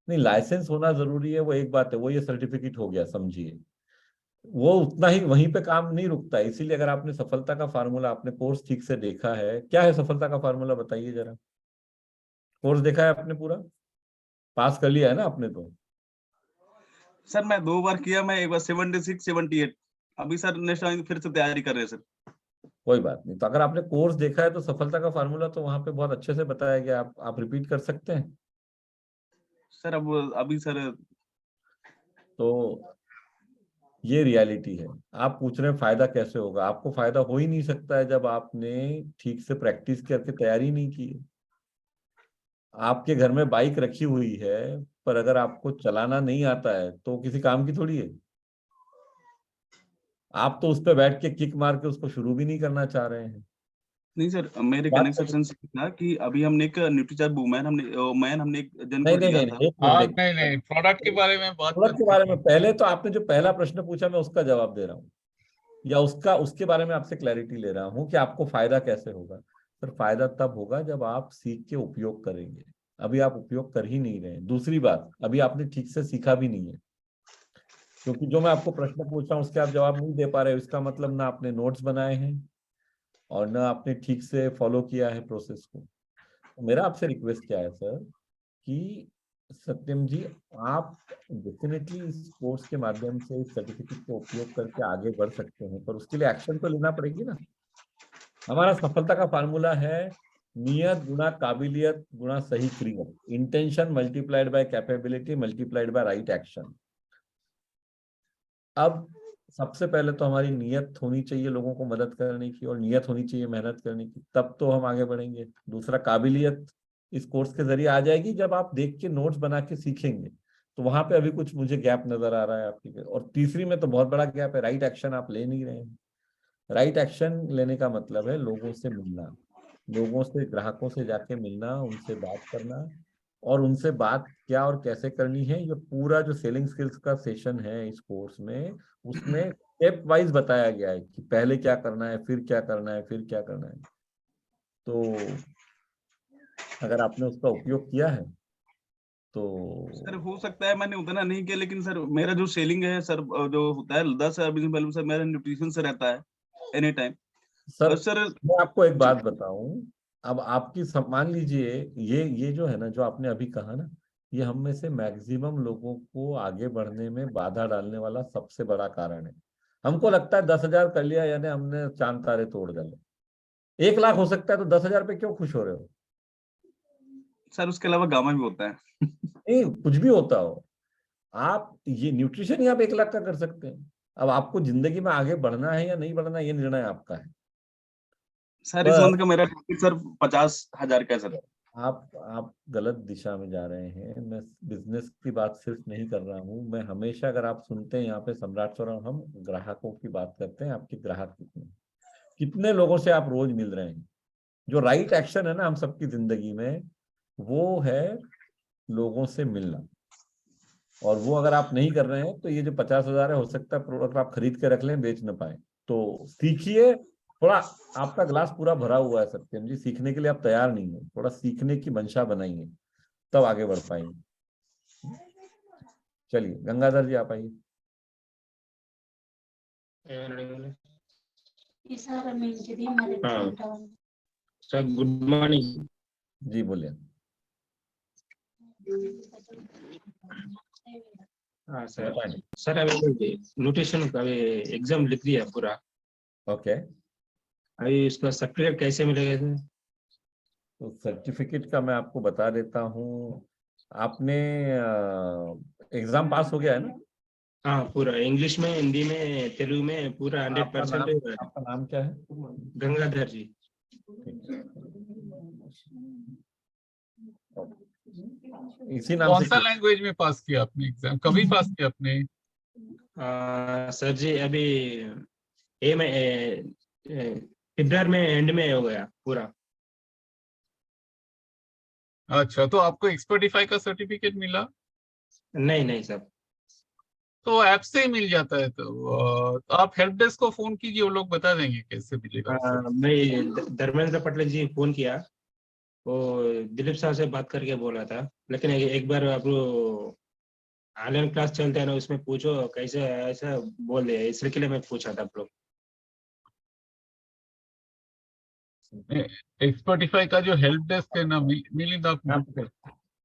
नहीं, लाइसेंस होना जरूरी है वो एक बात है, वो ये सर्टिफिकेट हो गया समझिए, वो उतना ही वहीं पे काम नहीं रुकता है। इसीलिए अगर आपने सफलता का फार्मूला, आपने कोर्स ठीक से देखा है, क्या है सफलता का फार्मूला बताइए जरा। कोर्स देखा है आपने, पूरा पास कर लिया है ना आपने? तो सर मैं 2 बार किया, मैं एक बार 76 78, अभी सर नेक्स्ट टाइम फिर से तैयारी कर रहे हैं सर। कोई बात नहीं, तो अगर आपने कोर्स देखा है तो सफलता का फार्मूला तो वहां पे बहुत अच्छे से बताया गया, आप रिपीट कर सकते हैं सर। अब अभी सर तो ये रियलिटी है। आप पूछ रहे हैं फायदा कैसे होगा, आपको फायदा हो ही नहीं सकता है जब आपने ठीक से प्रैक्टिस करके तैयारी नहीं की है। आपके घर में बाइक रखी हुई है, पर अगर आपको चलाना नहीं आता है तो किसी काम की थोड़ी है। आप तो उस पर बैठ के किक मार के उसको शुरू भी नहीं करना चाह रहे हैं। नहीं सर, मेरे कनेक्शन से था कि अभी हमने एक न्यूट्रीचार्ज वुमेन हमने एक जन को दिया था। नहीं, प्रोडक्ट के बारे में बात, प्रोडक्ट के बारे में पहले तो आपने जो पहला प्रश्न पूछा मैं उसका जवाब दे रहा हूँ, या उसके बारे में आपसे क्लैरिटी ले रहा हूँ कि आपको फायदा कैसे होगा। सर फायदा तब होगा जब आप सीख के उपयोग करेंगे, अभी आप उपयोग कर ही नहीं रहे हैं। दूसरी बात, अभी आपने ठीक से सीखा भी नहीं है, क्योंकि जो मैं आपको प्रश्न पूछ रहा हूँ उसके आप जवाब नहीं दे पा रहे हो, इसका मतलब ना आपने नोट्स बनाए हैं और ना आपने ठीक से फॉलो किया है प्रोसेस को। तो मेरा आपसे रिक्वेस्ट क्या है सर कि सत्यम जी, आप डेफिनेटली इस कोर्स के माध्यम से इस सर्टिफिकेट का उपयोग करके आगे बढ़ सकते हैं, पर उसके लिए एक्शन तो लेना पड़ेगी ना। हमारा सफलता का फार्मूला है नियत गुना काबिलियत गुना सही क्रिया, intention multiplied by capability multiplied by right action. अब सबसे पहले तो हमारी नियत होनी चाहिए लोगों को मदद करने की, और नियत होनी चाहिए मेहनत करने की, तब तो हम आगे बढ़ेंगे। दूसरा, काबिलियत इस कोर्स के जरिए आ जाएगी जब आप देख के नोट्स बना के सीखेंगे, तो वहां पे अभी कुछ मुझे गैप नजर आ रहा है आपकी। और तीसरी में तो बहुत बड़ा गैप है, राइट एक्शन आप ले नहीं रहे हैं। राइट एक्शन लेने का मतलब है लोगों से मिलना, लोगों से, ग्राहकों से जाके मिलना, उनसे बात करना, और उनसे बात क्या और कैसे करनी है। ये पूरा जो सेलिंग स्किल्स का सेशन है इस कोर्स में, उसमें स्टेप वाइज बताया गया है कि पहले क्या करना है, फिर क्या करना है, फिर क्या करना है। तो अगर आपने उसका उपयोग किया है तो सर हो सकता है मैंने उतना नहीं किया, लेकिन सर मेरा जो सेलिंग है सर, जो होता है 10 पहले सर मेरा न्यूट्रिशन से रहता है एनी टाइम। सर मैं आपको एक बात बताऊं, अब आपकी मान लीजिए ये जो है ना, जो आपने अभी कहा ना, ये हम में से मैक्सिमम लोगों को आगे बढ़ने में बाधा डालने वाला सबसे बड़ा कारण है। हमको लगता है 10,000 कर लिया यानी हमने चांद तारे तोड़ डाले। 1 लाख हो सकता है, तो 10,000 पे क्यों खुश हो रहे हो? सर उसके अलावा गामा भी होता है। नहीं, कुछ भी होता हो, आप ये न्यूट्रिशन ही आप 1 लाख का कर सकते हैं। अब आपको जिंदगी में आगे बढ़ना है या नहीं बढ़ना, ये निर्णय आपका है। सर इस मंथ का मेरा सर 50,000 का है सर। आप गलत दिशा में जा रहे हैं। मैं बिजनेस की बात सिर्फ नहीं कर रहा हूँ। मैं हमेशा, अगर आप सुनते हैं यहाँ पे सम्राट सर और हम ग्राहकों की बात करते हैं, आपके ग्राहक कितने लोगों से आप रोज मिल रहे हैं। जो राइट एक्शन है ना हम सबकी जिंदगी में, वो है लोगों से मिलना। और वो अगर आप नहीं कर रहे हैं तो ये जो 50,000 है, हो सकता है प्रोडक्ट आप खरीद के रख लें, बेच ना पाए। तो सीखिए थोड़ा। आपका ग्लास पूरा भरा हुआ है सत्यम जी, सीखने के लिए आप तैयार नहीं है। थोड़ा सीखने की मंशा बनाइए, तब आगे बढ़ पाएंगे। चलिए गंगाधर जी आप आइए। Sir good morning. जी बोलिए। हाँ सर अभी न्यूट्रिशन का एग्जाम लिख दिया पूरा। ओके। अभी इसका सर्टिफिकेट कैसे मिलेगा सर? तो सर्टिफिकेट का मैं आपको बता देता हूँ। आपने एग्जाम पास हो गया है ना? हाँ पूरा, इंग्लिश में, हिंदी में, तेलुगु में पूरा 100%। आपका नाम क्या है? गंगाधर जी। इसी नाम कौन से सा लैंग्वेज में पास किया आपने एग्जाम? कभी पास किया आपने? सर जी अभी फरवरी में एंड में हो गया पूरा। अच्छा, तो आपको एक्सपर्टिफाई का सर्टिफिकेट मिला? नहीं सर। तो ऐप से ही मिल जाता है। तो आप हेल्प डेस्क को फोन कीजिए, वो लोग बता देंगे कैसे मिलेगा। मैं धर्मेंद्र पटेल जी फोन किया, वो दिलीप साहब से बात करके बोला था। लेकिन एक बार आप ऑनलाइन क्लास चलते हैं ना, उसमें पूछो कैसे ऐसा बोल दिया, इसलिए के लिए मैं पूछा था आप लोग। एक्सपर्टिफाई का जो हेल्प डेस्क है ना, मिलिंदा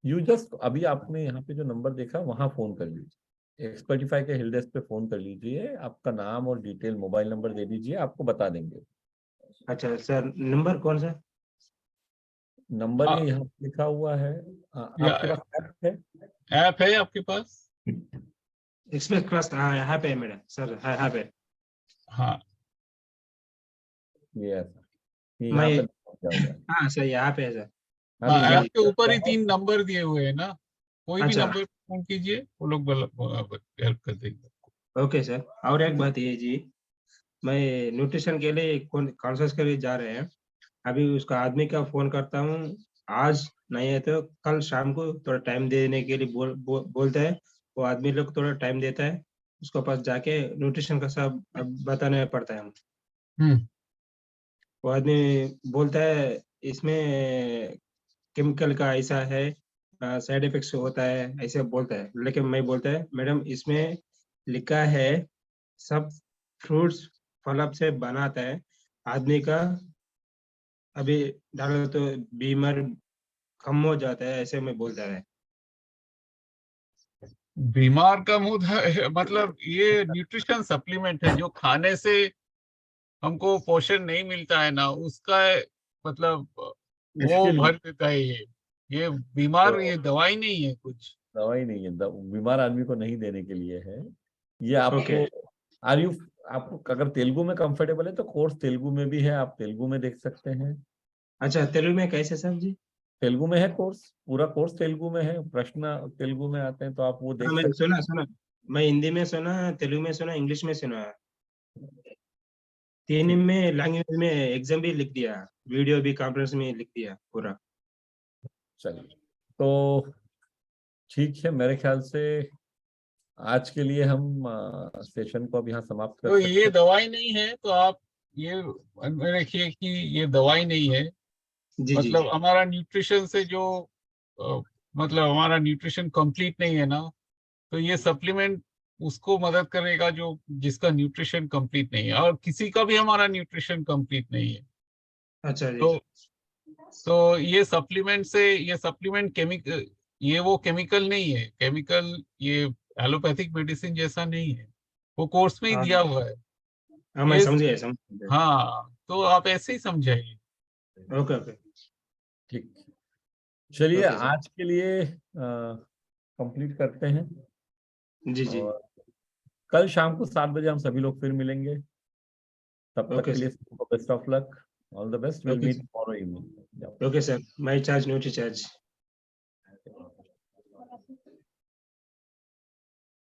यू जस्ट अभी आपने यहाँ पे जो नंबर देखा वहां फोन कर लीजिए। एक्सपर्टिफाई के हेल्प डेस्क पे फोन कर लीजिए, आपका नाम और डिटेल मोबाइल नंबर दे दीजिए, आपको बता देंगे। अच्छा सर, नंबर कौन सा? नंबर ये यहाँ लिखा हुआ है। आपके पास ऐप है? ऐप है आपके पास? एक्सप्रेस क्लास यहाँ पे है मेरा सर, यहाँ पे। हाँ ये मैं हाँ सर, यहाँ पे है सर। हाँ, ऐप के ऊपर ही 3 नंबर दिए हुए हैं ना, कोई भी अच्छा। नंबर फोन कीजिए, वो लोग हेल्प कर देंगे। Okay sir. और एक बात ये जी, मैं न्यूट्रिशन के लिए कॉन्फ्रेंस के लिए जा रहे हैं। अभी उसका आदमी का फोन करता हूँ, आज नहीं है तो कल शाम को थोड़ा टाइम देने के लिए बोलता है। वो आदमी लोग थोड़ा टाइम देता है, उसके पास जाके न्यूट्रिशन का सब बताना पड़ता है हमको। वो आदमी बोलता है इसमें केमिकल का ऐसा है, साइड इफेक्ट्स होता है, ऐसे बोलता है। लेकिन मैं बोलता है मैडम इसमें लिखा है सब फ्रूट्स फल से बनाता है, आदमी का अभी डालो तो बीमार कम हो जाता है, ऐसे में बोलता है। बीमार कम होता है मतलब ये न्यूट्रिशन सप्लीमेंट है, जो खाने से हमको पोषण नहीं मिलता है ना, उसका मतलब वो भर देता है। ये बीमार, ये दवाई नहीं है, कुछ दवाई नहीं है, बीमार आदमी को नहीं देने के लिए है ये। आपको आपको अगर तेलुगु में कंफर्टेबल है तो कोर्स तेलुगु में भी है, आप तेलुगु में देख सकते हैं। अच्छा, तेलुगु में कैसे सर जी? तेलुगु में है कोर्स, पूरा कोर्स तेलुगु में है, प्रश्न तेलुगु में आते हैं, तो आप वो देख सकते हैं। सुना मैं हिंदी में सुना, तेलुगु में सुना, इंग्लिश में सुना, 3 में लैंग्वेज में एग्जाम भी लिख दिया, वीडियो भी कॉन्फ्रेंस में लिख दिया पूरा। चलिए तो ठीक है, मेरे ख्याल से आज के लिए हम सेशन को अब यहाँ समाप्त कर तो सकते हैं। ये दवाई नहीं है, तो आप ये रखिए कि ये दवाई नहीं है। मतलब हमारा न्यूट्रिशन से जो मतलब हमारा न्यूट्रिशन कंप्लीट नहीं है ना, तो ये सप्लीमेंट उसको मदद करेगा जो जिसका न्यूट्रिशन कंप्लीट नहीं है, और किसी का भी हमारा न्यूट्रिशन कंप्लीट नहीं है। अच्छा जी। तो तो ये सप्लीमेंट केमिकल, ये वो केमिकल नहीं है, केमिकल ये एलोपैथिक मेडिसिन जैसा नहीं है, वो कोर्स में ही दिया हुआ है। हाँ मैं समझ गया, समझ गया। हाँ, तो आप ऐसे ही समझाइए। ओके ओके ठीक, चलिए ओके सर। आज के लिए कंप्लीट करते हैं। जी जी और कल शाम को 7 बजे हम सभी लोग फिर मिलेंगे। तब तक ओके के लिए sir. Best of luck, all the best, will okay meet tomorrow evening. Okay sir, my charge nutri charge.